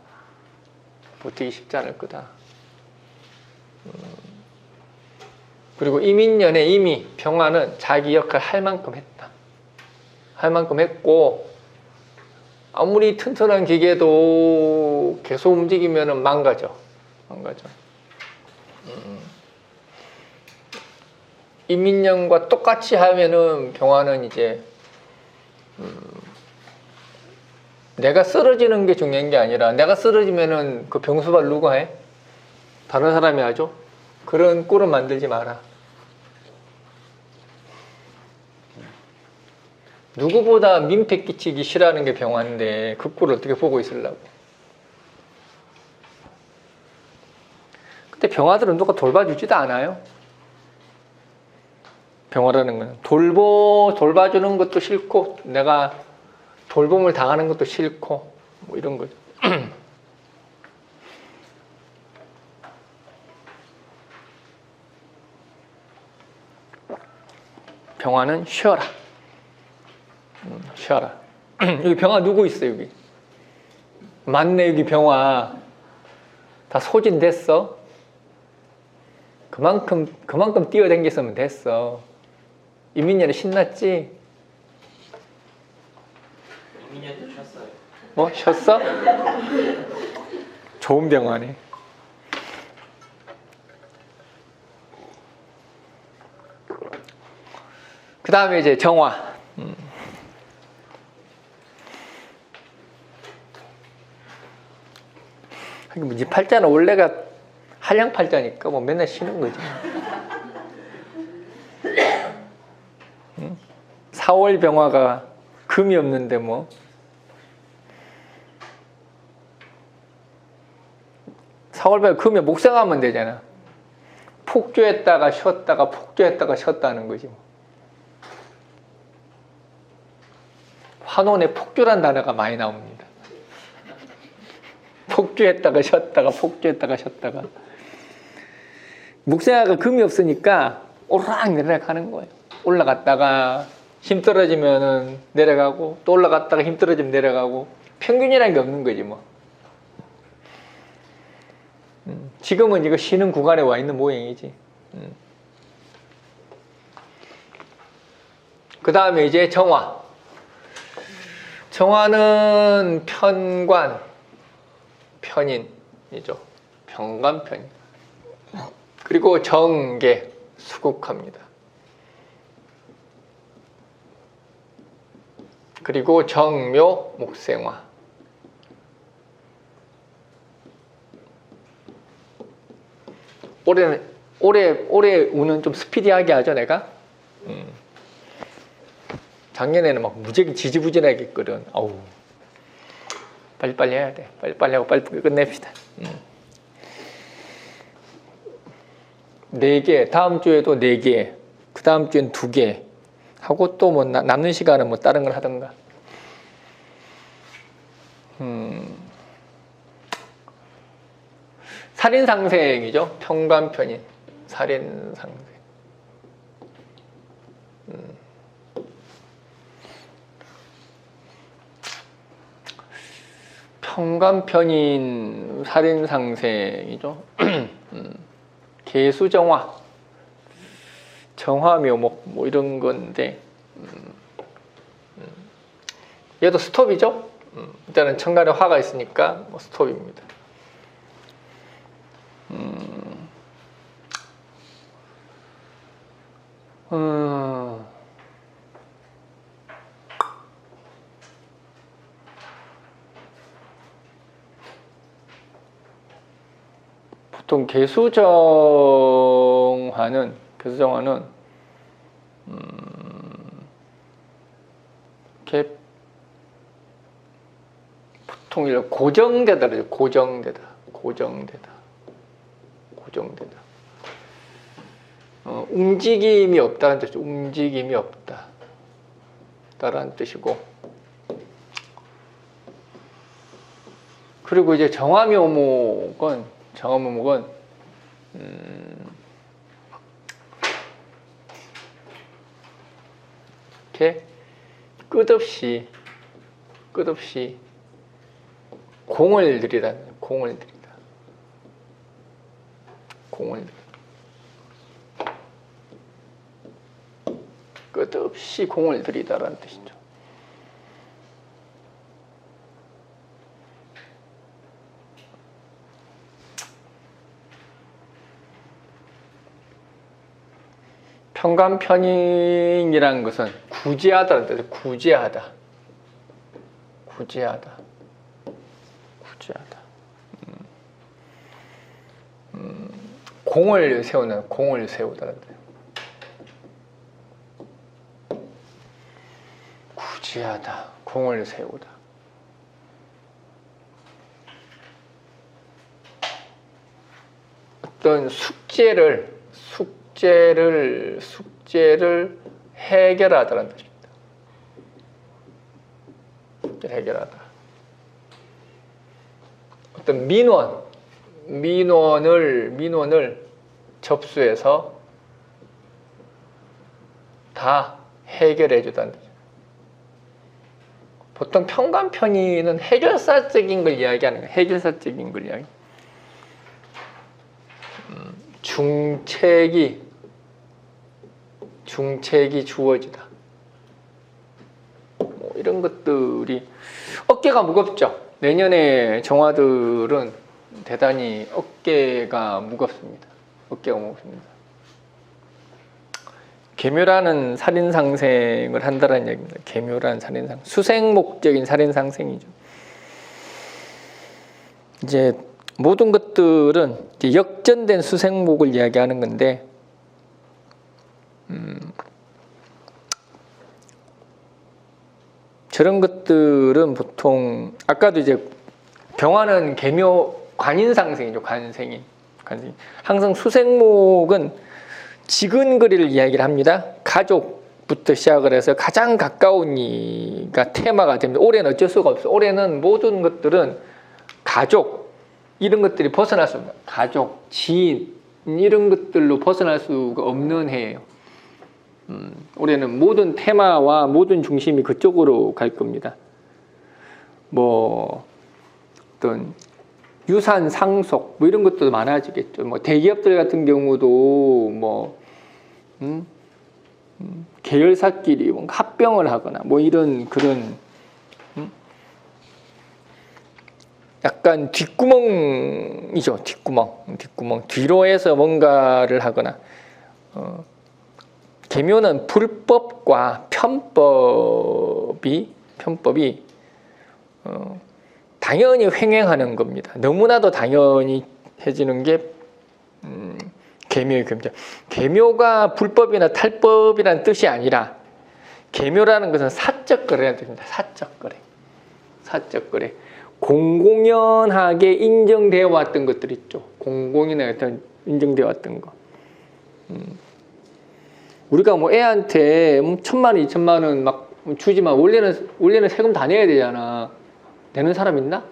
버티기 쉽지 않을 거다. 그리고 이민년에 이미 병화는 자기 역할 할 만큼 했다. 할 만큼 했고 아무리 튼튼한 기계도 계속 움직이면은 망가져. 이민년과 똑같이 하면은 병화는 이제 내가 쓰러지는 게 중요한 게 아니라 내가 쓰러지면은 그 병수발 누가 해? 다른 사람이 하죠? 그런 꼴은 만들지 마라. 누구보다 민폐 끼치기 싫어하는 게 병화인데 그 꼴을 어떻게 보고 있으려고. 근데 병화들은 누가 돌봐주지도 않아요. 병화라는 건 돌봐주는 것도 싫고 내가 돌봄을 당하는 것도 싫고 뭐 이런 거죠. 병화는 쉬어라. 쉬어라. 여기 병화 누구 있어 여기? 맞네. 여기 병화 다 소진됐어. 그만큼 뛰어댕겼으면 됐어. 이민년에 신났지? 이민년도 쉬었어요. 뭐? 쉬었어? 좋은 병화네. 그 다음에 이제 정화. 이 팔자는 원래가 한량 팔자니까 뭐 맨날 쉬는 거지. 4월 병화가 금이 없는데 뭐. 사월 병화 금이 목생하면 되잖아. 폭주했다가 쉬었다가 폭주했다가 쉬었다는 거지. 뭐. 환원에 폭주란 단어가 많이 나옵니다. 폭주했다가 쉬었다가 폭주했다가 쉬었다가. 묵생화가 금이 없으니까 오르락 내리락 하는 거예요. 올라갔다가 힘 떨어지면은 내려가고 또 올라갔다가 힘 떨어지면 내려가고 평균이라는 게 없는 거지 뭐. 지금은 이거 쉬는 구간에 와 있는 모양이지. 그 다음에 이제 정화. 정화는 편관, 편인이죠. 편관, 편인. 그리고 정계, 수국합니다. 그리고 정묘, 목생화. 올해 운은 좀 스피디하게 하죠, 내가? 작년에는 막 무지하게 지지부진하게 했거든. 어우, 빨리빨리 해야 돼. 빨리빨리 하고 빨리 끝냅시다. 4개, 다음 주에도 4개, 그 다음 주엔 2개 하고 또 뭐 남는 시간은 뭐 다른 걸 하던가. 살인상생이죠. 평관편인. 살인상생. 평관편인 살인상생이죠. 개수정화, 정화묘목 뭐 이런 건데 얘도 스톱이죠. 일단은 천간에 화가 있으니까 뭐 스톱입니다. 보통 개수정화는 이렇게 보통 이렇게 고정되다 그러죠. 고정되다. 움직임이 없다는 뜻이죠. 움직임이 없다. 다라는 뜻이고. 그리고 이제 정화묘목은 이렇게 끝없이 공을 들이다. 끝없이 공을 들이다라는 뜻이죠. 평관편인이라는 것은 구제하다라는 뜻이에요. 구제하다. 공을 세우다라는 뜻이에요. 구제하다, 공을 세우다. 어떤 숙제를 해결하다라는 뜻입니다. 해결하다. 어떤 민원을 접수해서 다 해결해 주다는 뜻입니다. 보통 평관편인은 해결사적인 걸 이야기하는 거예요. 해결사적인 걸 이야기. 중책이 주어지다. 뭐 이런 것들이 어깨가 무겁죠. 내년에 정화들은 대단히 어깨가 무겁습니다. 계묘라는 살인상생을 한다는 얘기입니다. 계묘라는 살인상, 수생목적인 살인상생이죠. 이제 모든 것들은 이제 역전된 수생목을 이야기하는 건데, 저런 것들은 보통 아까도 이제 병화는 계묘 관인상생이죠. 관생인. 항상 수생목은 지근거리를 이야기를 합니다. 가족부터 시작을 해서 가장 가까운 이가 테마가 됩니다. 올해는 어쩔 수가 없어요. 올해는 모든 것들은 가족 이런 것들이 벗어날 수 없는 가족, 지인 이런 것들로 벗어날 수가 없는 해예요. 올해는 모든 테마와 모든 중심이 그쪽으로 갈 겁니다. 뭐 어떤 유산 상속 뭐 이런 것도 많아지겠죠. 뭐 대기업들 같은 경우도 뭐 계열사끼리 뭔가 합병을 하거나 뭐 이런 그런 약간 뒷구멍이죠. 뒷구멍 뒤로 해서 뭔가를 하거나 계묘는 불법과 편법이 당연히 횡행하는 겁니다. 너무나도 당연히 해지는 게 계묘의 금죠. 계묘가 불법이나 탈법이라는 뜻이 아니라 계묘라는 것은 사적 거래라는 뜻입니다. 사적 거래. 공공연하게 인정되어 왔던 것들 있죠. 공공연하게 인정되어 왔던 거. 우리가 뭐 애한테 1,000만 원, 2,000만 원 막 주지만 원래는 세금 다 내야 되잖아. 내는 사람 있나?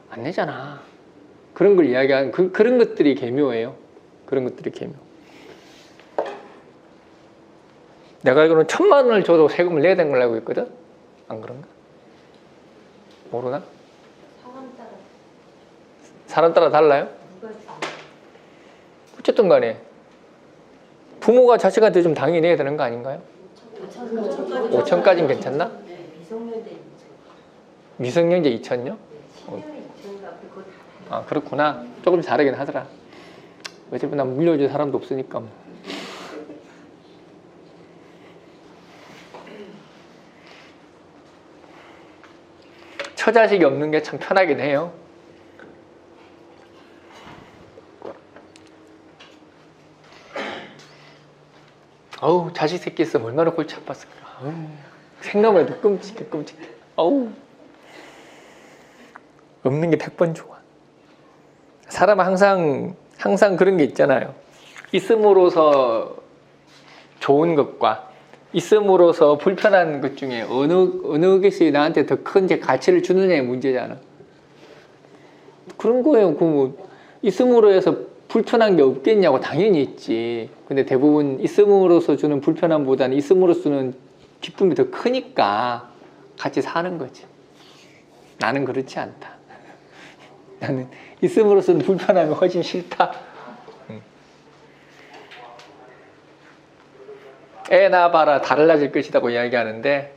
안 내잖아. 그런 걸 이야기하는 그런 것들이 계묘예요. 그런 것들이 계묘. 내가 알기로는 1,000만 원을 줘도 세금을 내야 되는 걸 알고 있거든. 안 그런가? 모르나? 사람 따라 달라요? 어쨌든 간에 부모가 자식한테 좀 당연히 내야 되는 거 아닌가요? 5천까지는 괜찮나? 네, 미성년자 2천. 미성년자 2천요? 10년에 2천인가 그거 다. 아 그렇구나. 조금 다르긴 하더라. 어차피 난 물려줄 사람도 없으니까 뭐. 처자식이 없는 게 참 편하긴 해요. 어우 자식 새끼 있으면 얼마나 골치 아팠을까. 생각만 해도 끔찍해. 어우 없는 게 100번 좋아. 사람은 항상 그런 게 있잖아요. 있음으로써 좋은 것과 있음으로써 불편한 것 중에 어느 것이 나한테 더 큰 가치를 주느냐의 문제잖아. 그런 거예요. 그 뭐 있음으로 해서 불편한 게 없겠냐고. 당연히 있지. 근데 대부분 있음으로써 주는 불편함보다는 있음으로써 주는 기쁨이 더 크니까 같이 사는 거지. 나는 그렇지 않다. 나는 있음으로써는 불편함이 훨씬 싫다. 애 낳아봐라 달라질 것이라고 이야기하는데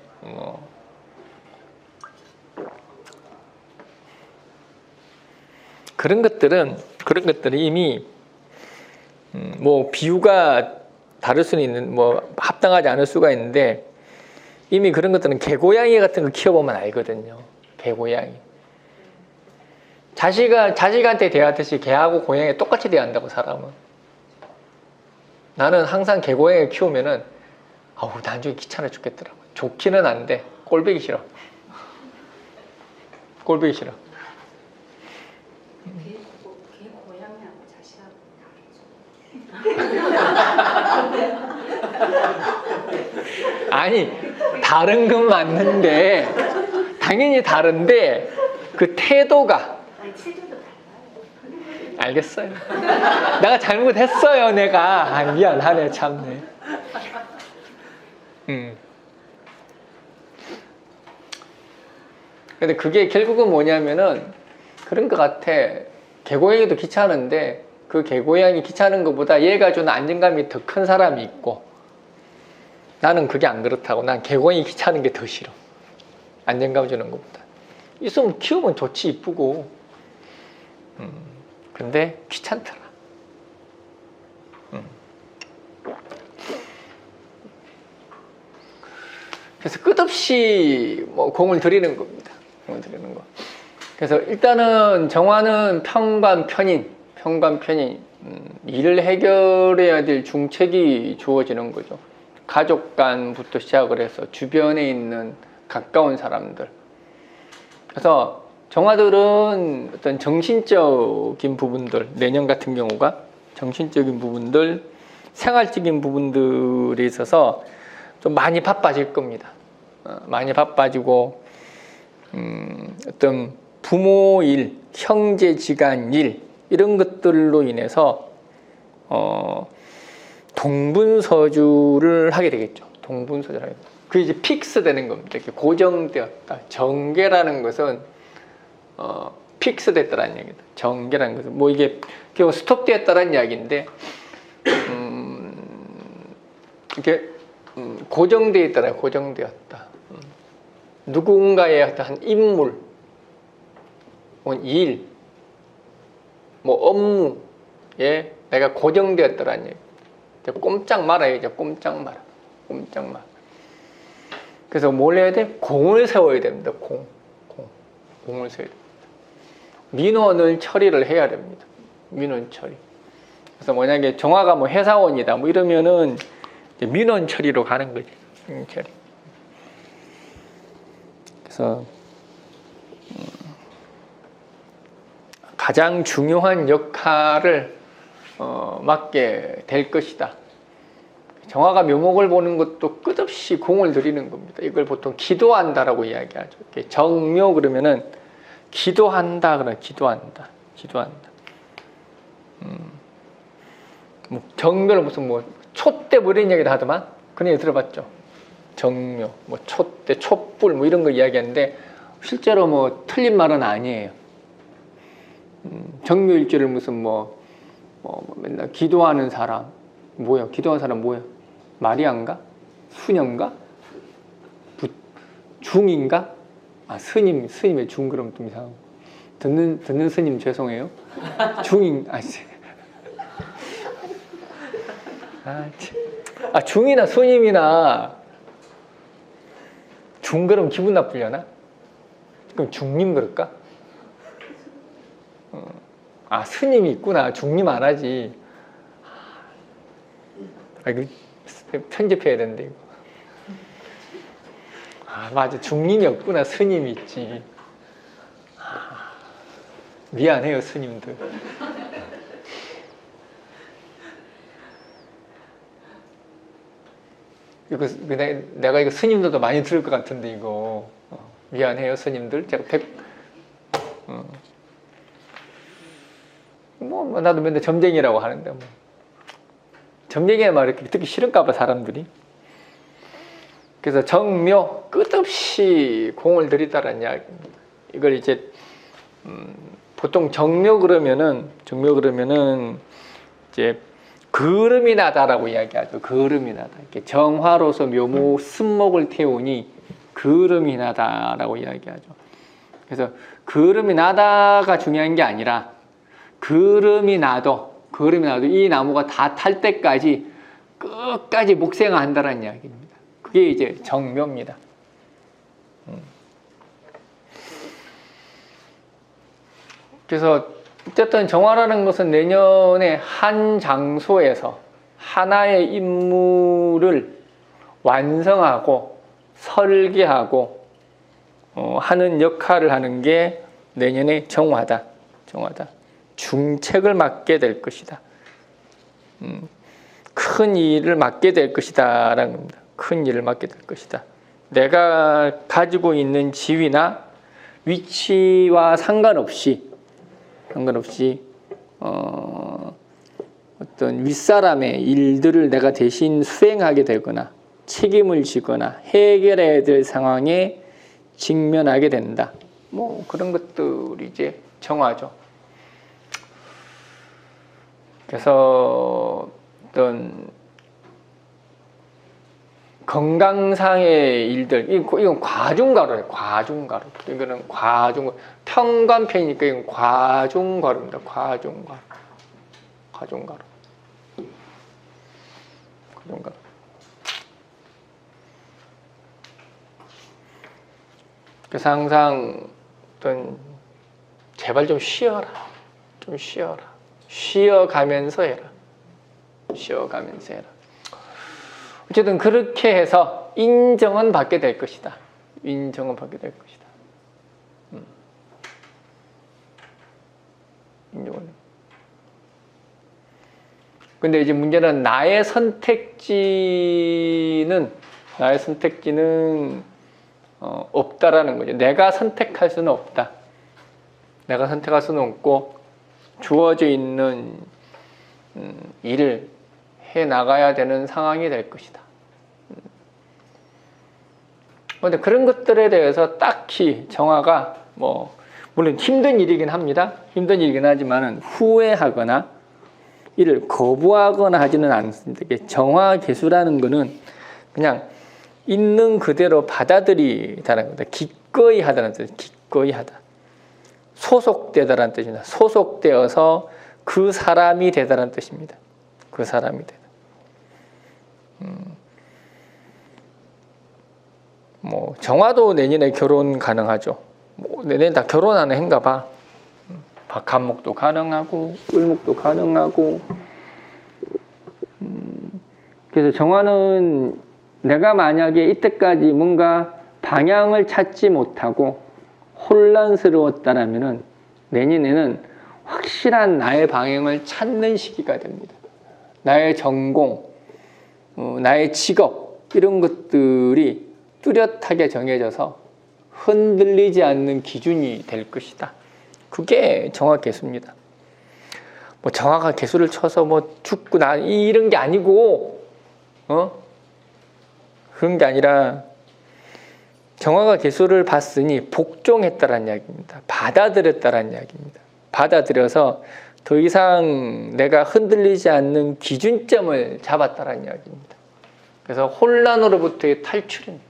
그런 것들은 이미 뭐 비유가 다를 수는 있는 뭐 합당하지 않을 수가 있는데 이미 그런 것들은 개고양이 같은 거 키워보면 알거든요. 개고양이 자식한테 대하듯이 개하고 고양이 똑같이 대한다고. 사람은 나는 항상 개고양이 키우면은 아우 나중에 귀찮아 죽겠더라고. 좋기는 한데 꼴보기 싫어. 걔 고양이하고 자식하고 아니 다른 건 맞는데 당연히 다른데 그 태도가 체조도 달라요. 알겠어요. 내가 잘못했어요. 내가 미안하네 참네. 근데 그게 결국은 뭐냐면은 그런 것 같아. 개고양이도 귀찮은데 그 개고양이 귀찮은 것보다 얘가 주는 안정감이 더 큰 사람이 있고 나는 그게 안 그렇다고. 난 개고양이 귀찮은 게 더 싫어. 안정감 주는 것보다. 있으면 키우면 좋지 이쁘고. 근데 귀찮더라. 그래서 끝없이 뭐 공을 들이는 겁니다. 그래서 일단은 정화는 평관편인 일을 해결해야 될 중책이 주어지는 거죠. 가족 간부터 시작을 해서 주변에 있는 가까운 사람들. 그래서 정화들은 어떤 정신적인 부분들, 내년 같은 경우가 정신적인 부분들, 생활적인 부분들에 있어서 좀 많이 바빠질 겁니다. 많이 바빠지고 어떤 부모 일, 형제지간 일 이런 것들로 인해서 동분서주를 하게 되겠죠. 동분서주를 하게 되죠. 그게 이제 픽스 되는 겁니다. 이렇게 고정되었다. 정계라는 것은 픽스 됐다라는 얘기다. 정계라는 것은 뭐 이게 결국 스톱되었다라는 이야기인데 이렇게 고정되어 있다. 고정되었다. 누군가의 어떤 인물, 일, 뭐 업무에 내가 고정되었다라는 얘기. 꼼짝 말아야죠. 꼼짝 마라. 꼼짝 마. 그래서 뭘 해야 돼? 공을 세워야 됩니다. 공을 세워야 됩니다. 민원을 처리를 해야 됩니다. 민원 처리. 그래서 만약에 정화가 뭐 회사원이다 뭐 이러면은 민원 처리로 가는 거지. 민원 처리. 그래서 가장 중요한 역할을 맡게 될 것이다. 정화가 묘목을 보는 것도 끝없이 공을 들이는 겁니다. 이걸 보통 기도한다라고 이야기하죠. 정묘 그러면은 기도한다 그래. 기도한다. 뭐 정묘를 무슨 뭐 촛대 뭐 이런 이야기도 하더만 그런 얘기 들어봤죠. 정묘, 뭐 촛대, 촛불 뭐 이런 거 이야기하는데 실제로 뭐 틀린 말은 아니에요. 정묘일주를 무슨 뭐 맨날 기도하는 사람 뭐야? 기도하는 사람 뭐야? 마리아인가? 수녀인가? 중인가? 아 스님의 중 그럼 좀 이상하고 듣는 스님 죄송해요. 중인 중이나 스님이나 중 그럼 기분 나쁘려나? 그럼 중님 그럴까? 스님이 있구나. 중님 안 하지. 이거 편집해야 되는데 이거. 맞아. 중님이 없구나. 스님이 있지. 미안해요 스님들. 이거 내가 이거 스님들도 많이 들을 것 같은데 이거 미안해요 스님들. 제가 뭐 나도 맨날 점쟁이라고 하는데 뭐 점쟁이의 말 이렇게 듣기 싫은가 봐 사람들이. 그래서 정묘 끝없이 공을 들이다라는 이야기입니다. 이걸 이제 보통 정묘 그러면은 이제 거름이 나다라고 이야기하죠. 거름이 나다. 이렇게 정화로서 묘목 쓴목을 태우니 거름이 나다라고 이야기하죠. 그래서 거름이 나다가 중요한 게 아니라 거름이 나도 이 나무가 다 탈 때까지 끝까지 목생한다라는 이야기입니다. 그게 이제 정묘입니다. 그래서 어쨌든 정화라는 것은 내년에 한 장소에서 하나의 임무를 완성하고 설계하고 하는 역할을 하는 게 내년의 정화다. 중책을 맡게 될 것이다. 큰 일을 맡게 될 것이다 라는 겁니다. 큰 일을 맡게 될 것이다. 내가 가지고 있는 지위나 위치와 상관없이 어떤 윗사람의 일들을 내가 대신 수행하게 되거나 책임을 지거나 해결해야 될 상황에 직면하게 된다. 뭐 그런 것들이 이제 정화죠. 그래서 어떤 건강상의 일들, 이건 과중가루예요. 과중가루. 이거는 과중, 평관편이니까 이건 과중가루입니다. 과중가루. 그래서 항상 어떤 제발 좀 쉬어라. 쉬어가면서 해라. 어쨌든 그렇게 해서 인정은 받게 될 것이다. 인정은. 근데 이제 문제는 나의 선택지는 없다라는 거죠. 내가 선택할 수는 없다. 내가 선택할 수는 없고 주어져 있는 일을 해 나가야 되는 상황이 될 것이다. 그런데 그런 것들에 대해서 딱히 정화가 물론 힘든 일이긴 합니다. 힘든 일이긴 하지만은 후회하거나 이를 거부하거나 하지는 않습니다. 정화 개수라는 거는 그냥 있는 그대로 받아들이다라는 겁니다. 기꺼이 하다는 뜻, 기꺼이 하다. 소속되다라는 뜻입니다. 소속되어서 그 사람이 되다라는 뜻입니다. 그 사람이 되다. 정화도 내년에 결혼 가능하죠. 내년에 다 결혼하는 해인가 봐. 박한목도 가능하고 을목도 가능하고. 그래서 정화는 내가 만약에 이때까지 뭔가 방향을 찾지 못하고 혼란스러웠다라면은 내년에는 확실한 나의 방향을 찾는 시기가 됩니다. 나의 전공, 나의 직업 이런 것들이 뚜렷하게 정해져서 흔들리지 않는 기준이 될 것이다. 그게 정화 개수입니다. 정화가 개수를 쳐서 죽고 이런 게 아니고, 그런 게 아니라 정화가 개수를 봤으니 복종했다라는 이야기입니다. 받아들였다라는 이야기입니다. 받아들여서 더 이상 내가 흔들리지 않는 기준점을 잡았다라는 이야기입니다. 그래서 혼란으로부터의 탈출입니다.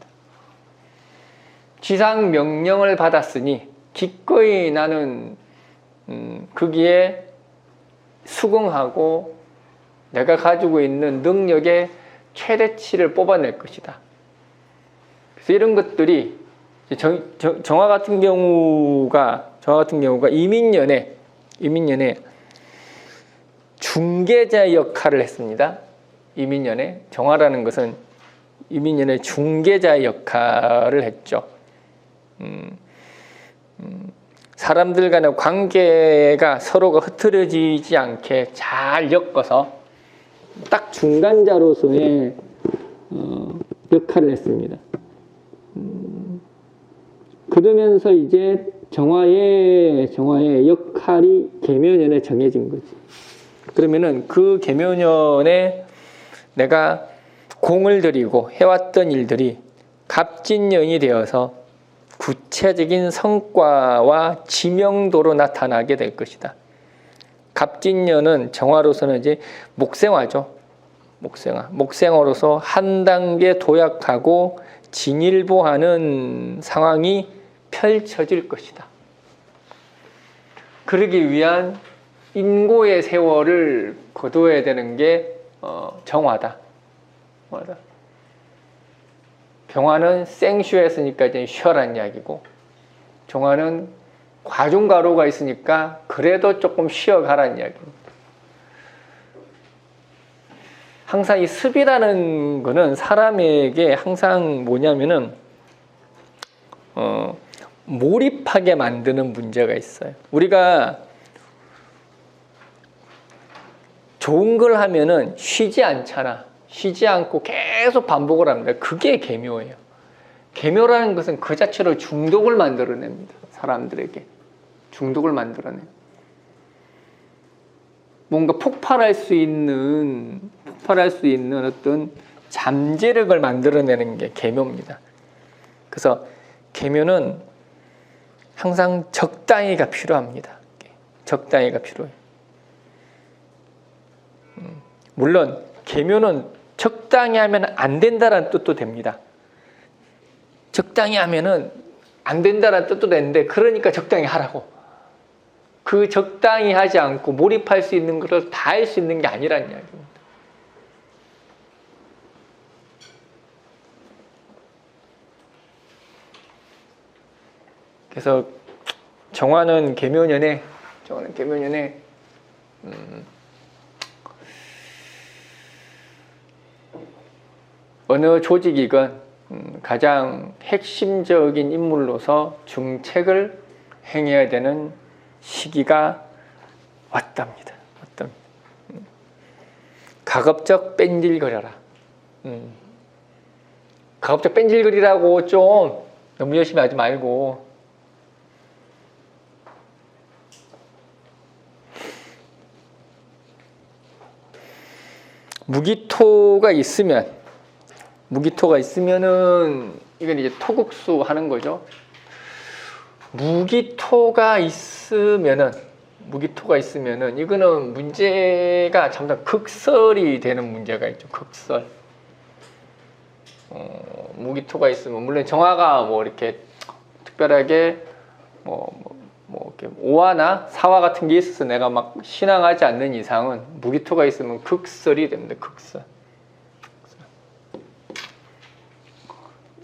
지상 명령을 받았으니 기꺼이 나는 거기에 수긍하고 내가 가지고 있는 능력의 최대치를 뽑아낼 것이다. 그래서 이런 것들이 정화 같은 경우가 이민년에 중개자 역할을 했습니다. 이민년에 정화라는 것은 이민년에 중개자 역할을 했죠. 사람들 간의 관계가 서로가 흐트러지지 않게 잘 엮어서 딱 중간자로서의 역할을 했습니다. 그러면서 이제 정화의 역할이 계묘년에 정해진 거지. 그러면은 그 계묘년에 내가 공을 들이고 해왔던 일들이 갑진년이 되어서 구체적인 성과와 지명도로 나타나게 될 것이다. 갑진년은 정화로서는 이제 목생화죠. 목생화로서 한 단계 도약하고 진일보하는 상황이 펼쳐질 것이다. 그러기 위한 인고의 세월을 거둬야 되는 게 정화다. 병화는 생쉬했으니까 이제 쉬어란 이야기고, 정화는 과중가로가 있으니까 그래도 조금 쉬어가란 이야기입니다. 항상 이 습이라는 거는 사람에게 항상 뭐냐면은 몰입하게 만드는 문제가 있어요. 우리가 좋은 걸 하면은 쉬지 않잖아. 쉬지 않고 계속 반복을 합니다. 그게 계묘예요. 계묘라는 것은 그 자체로 중독을 만들어냅니다. 사람들에게 중독을 만들어내. 뭔가 폭발할 수 있는 어떤 잠재력을 만들어내는 게 계묘입니다. 그래서 계묘는 항상 적당히가 필요합니다. 적당히가 필요해요. 물론 계묘는 적당히 하면 안 된다라는 뜻도 됩니다. 적당히 하면은 안 된다라는 뜻도 되는데, 그러니까 적당히 하라고. 그 적당히 하지 않고 몰입할 수 있는 것을 다 할 수 있는 게 아니라는 이야기입니다. 그래서 정화는 계묘년에 어느 조직이건 가장 핵심적인 인물로서 중책을 행해야 되는 시기가 왔답니다. 가급적 뺀질거려라. 가급적 뺀질거리라고 좀 너무 열심히 하지 말고. 무기토가 있으면은 이건 이제 토국수 하는 거죠. 무기토가 있으면은 이거는 문제가 참 극설이 되는 문제가 있죠. 극설. 무기토가 있으면 물론 정화가 뭐 이렇게 특별하게 이렇게 오화나 사화 같은 게 있어서 내가 막 신앙하지 않는 이상은 무기토가 있으면 극설이 됩니다. 극설.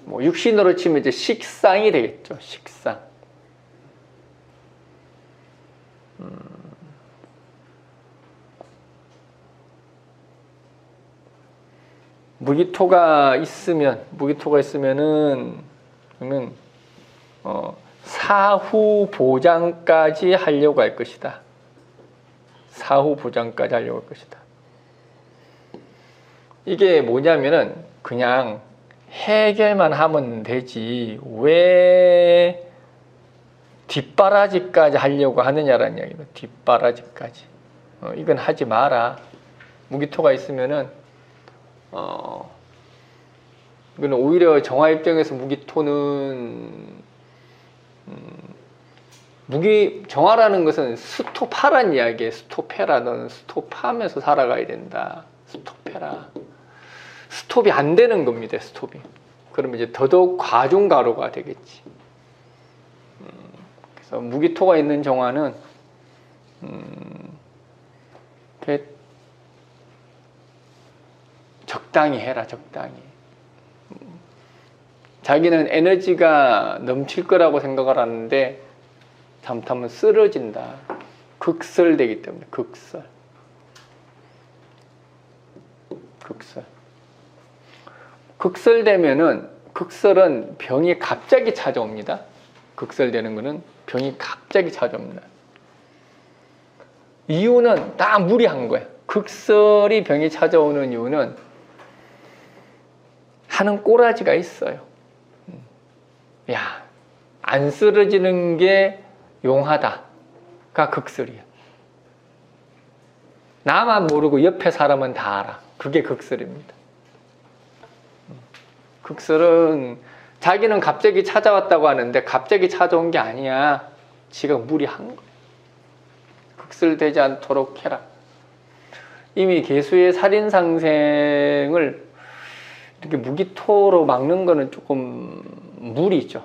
뭐 육신으로 치면 이제 식상이 되겠죠. 식상. 무기토가 있으면은 그러면 사후 보장까지 하려고 할 것이다. 사후 보장까지 하려고 할 것이다. 이게 뭐냐면은 그냥 해결만 하면 되지 왜 뒷바라지까지 하려고 하느냐라는 이야기다. 뒷바라지까지. 이건 하지 마라. 무기토가 있으면은 이거는 오히려 정화 입장에서 무기토는 정화라는 것은 스톱하란 이야기예요. 스톱해라. 너는 스톱하면서 살아가야 된다. 스톱해라. 스톱이 안 되는 겁니다. 스톱이. 그러면 이제 더더욱 과중가로가 되겠지. 그래서 무기토가 있는 정화는 적당히 해라. 적당히. 자기는 에너지가 넘칠 거라고 생각을 하는데 잘못하면 쓰러진다. 극설되기 때문에. 극설. 극설은 병이 갑자기 찾아옵니다. 극설되는 거는 병이 갑자기 찾아옵니다. 이유는 다 무리한 거예요. 극설이 병이 찾아오는 이유는 하는 꼬라지가 있어요. 야, 안 쓰러지는 게 용하다가 극설이야. 나만 모르고 옆에 사람은 다 알아. 그게 극설입니다. 극설은 자기는 갑자기 찾아왔다고 하는데 갑자기 찾아온 게 아니야. 지가 무리한 거야. 극설되지 않도록 해라. 이미 개수의 살인상생을 이렇게 무기토로 막는 거는 조금 무리죠.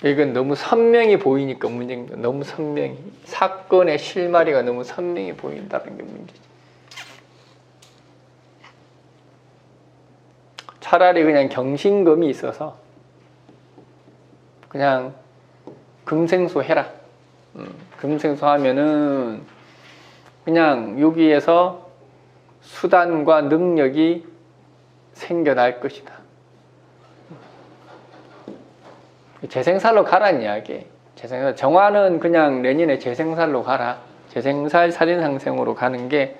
이건 너무 선명히 보이니까 문제입니다. 너무 선명히. 사건의 실마리가 너무 선명히 보인다는 게 문제죠. 차라리 그냥 경신금이 있어서 그냥 금생소 해라. 금생소 하면은 그냥 여기에서 수단과 능력이 생겨날 것이다. 재생살로 가라는 이야기. 정화는 그냥 레닌의 재생살로 가라. 재생살 살인상생으로 가는 게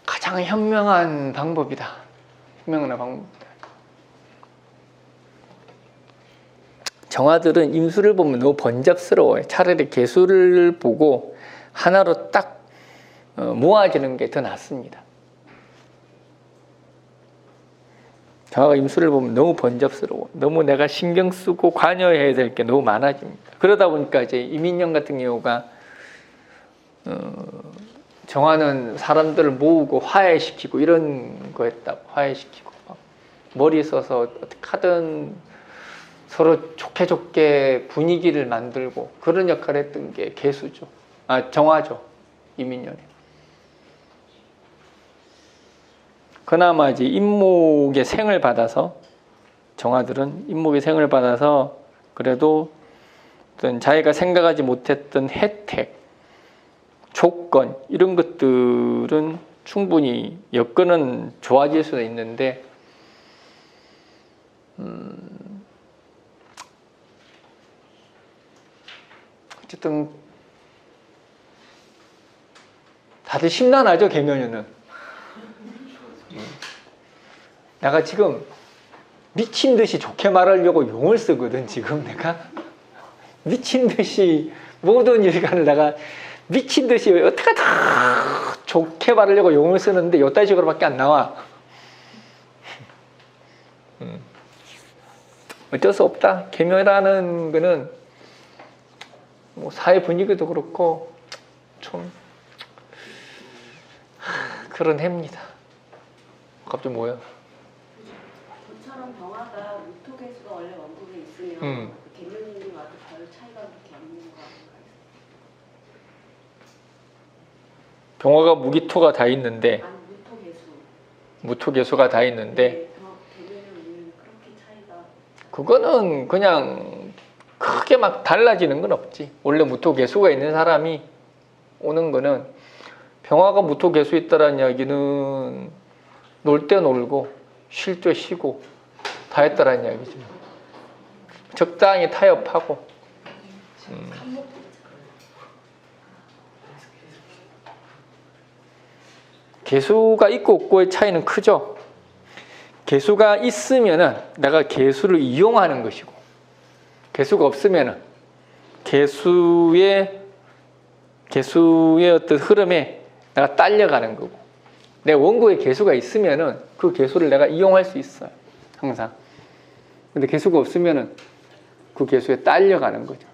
가장 현명한 방법이다. 정화들은 임수를 보면 너무 번잡스러워요. 차라리 개수를 보고 하나로 딱 모아지는 게 더 낫습니다. 정화가 임수를 보면 너무 번잡스러워. 너무 내가 신경 쓰고 관여해야 될 게 너무 많아집니다. 그러다 보니까 이제 이민영 같은 경우가 정화는 사람들을 모으고 화해시키고 이런 거 했다고. 화해시키고 막 머리 써서 어떻게 하든 서로 좋게 분위기를 만들고 그런 역할을 했던 게 개수죠. 정화죠. 이민년에. 그나마 이제 임목의 생을 받아서 정화들은 임목의 생을 받아서 그래도 어떤 자기가 생각하지 못했던 혜택, 조건 이런 것들은 충분히 여건은 좋아질 수는 있는데 어쨌든 다들 심란하죠, 계면유는. 내가 지금 미친 듯이 좋게 말하려고 용을 쓰거든. 지금 내가 미친 듯이 모든 일간을 내가 미친 듯이 어떻게 다 좋게 말하려고 용을 쓰는데 요딴 식으로밖에 안 나와. 어쩔 수 없다. 계묘라는 거는 뭐 사회 분위기도 그렇고 좀 그런 해입니다. 갑자기 뭐야? 저처럼 병화가 무토개수가 원래 원국에 있으면 계면인이 와도 별 차이가 그렇게 없는 거 아닌가요? 병화가 무기토가 다 있는데 아니 무토개수. 무토개수가 다 있는데 네, 계면은 그렇게 차이가. 그거는 그냥 크게 막 달라지는 건 없지. 원래 무토개수가 있는 사람이 오는 거는 병화가 무토개수 있다라는 이야기는 놀 때 놀고 쉴 때 쉬고 다 했다라는 이야기죠. 적당히 타협하고. 개수가 있고 없고의 차이는 크죠. 개수가 있으면은 내가 개수를 이용하는 것이고, 개수가 없으면은 개수의 어떤 흐름에 내가 딸려가는 거고, 내 원고에 개수가 있으면은 그 개수를 내가 이용할 수 있어요. 항상. 근데 개수가 없으면은 그 개수에 딸려가는 거죠.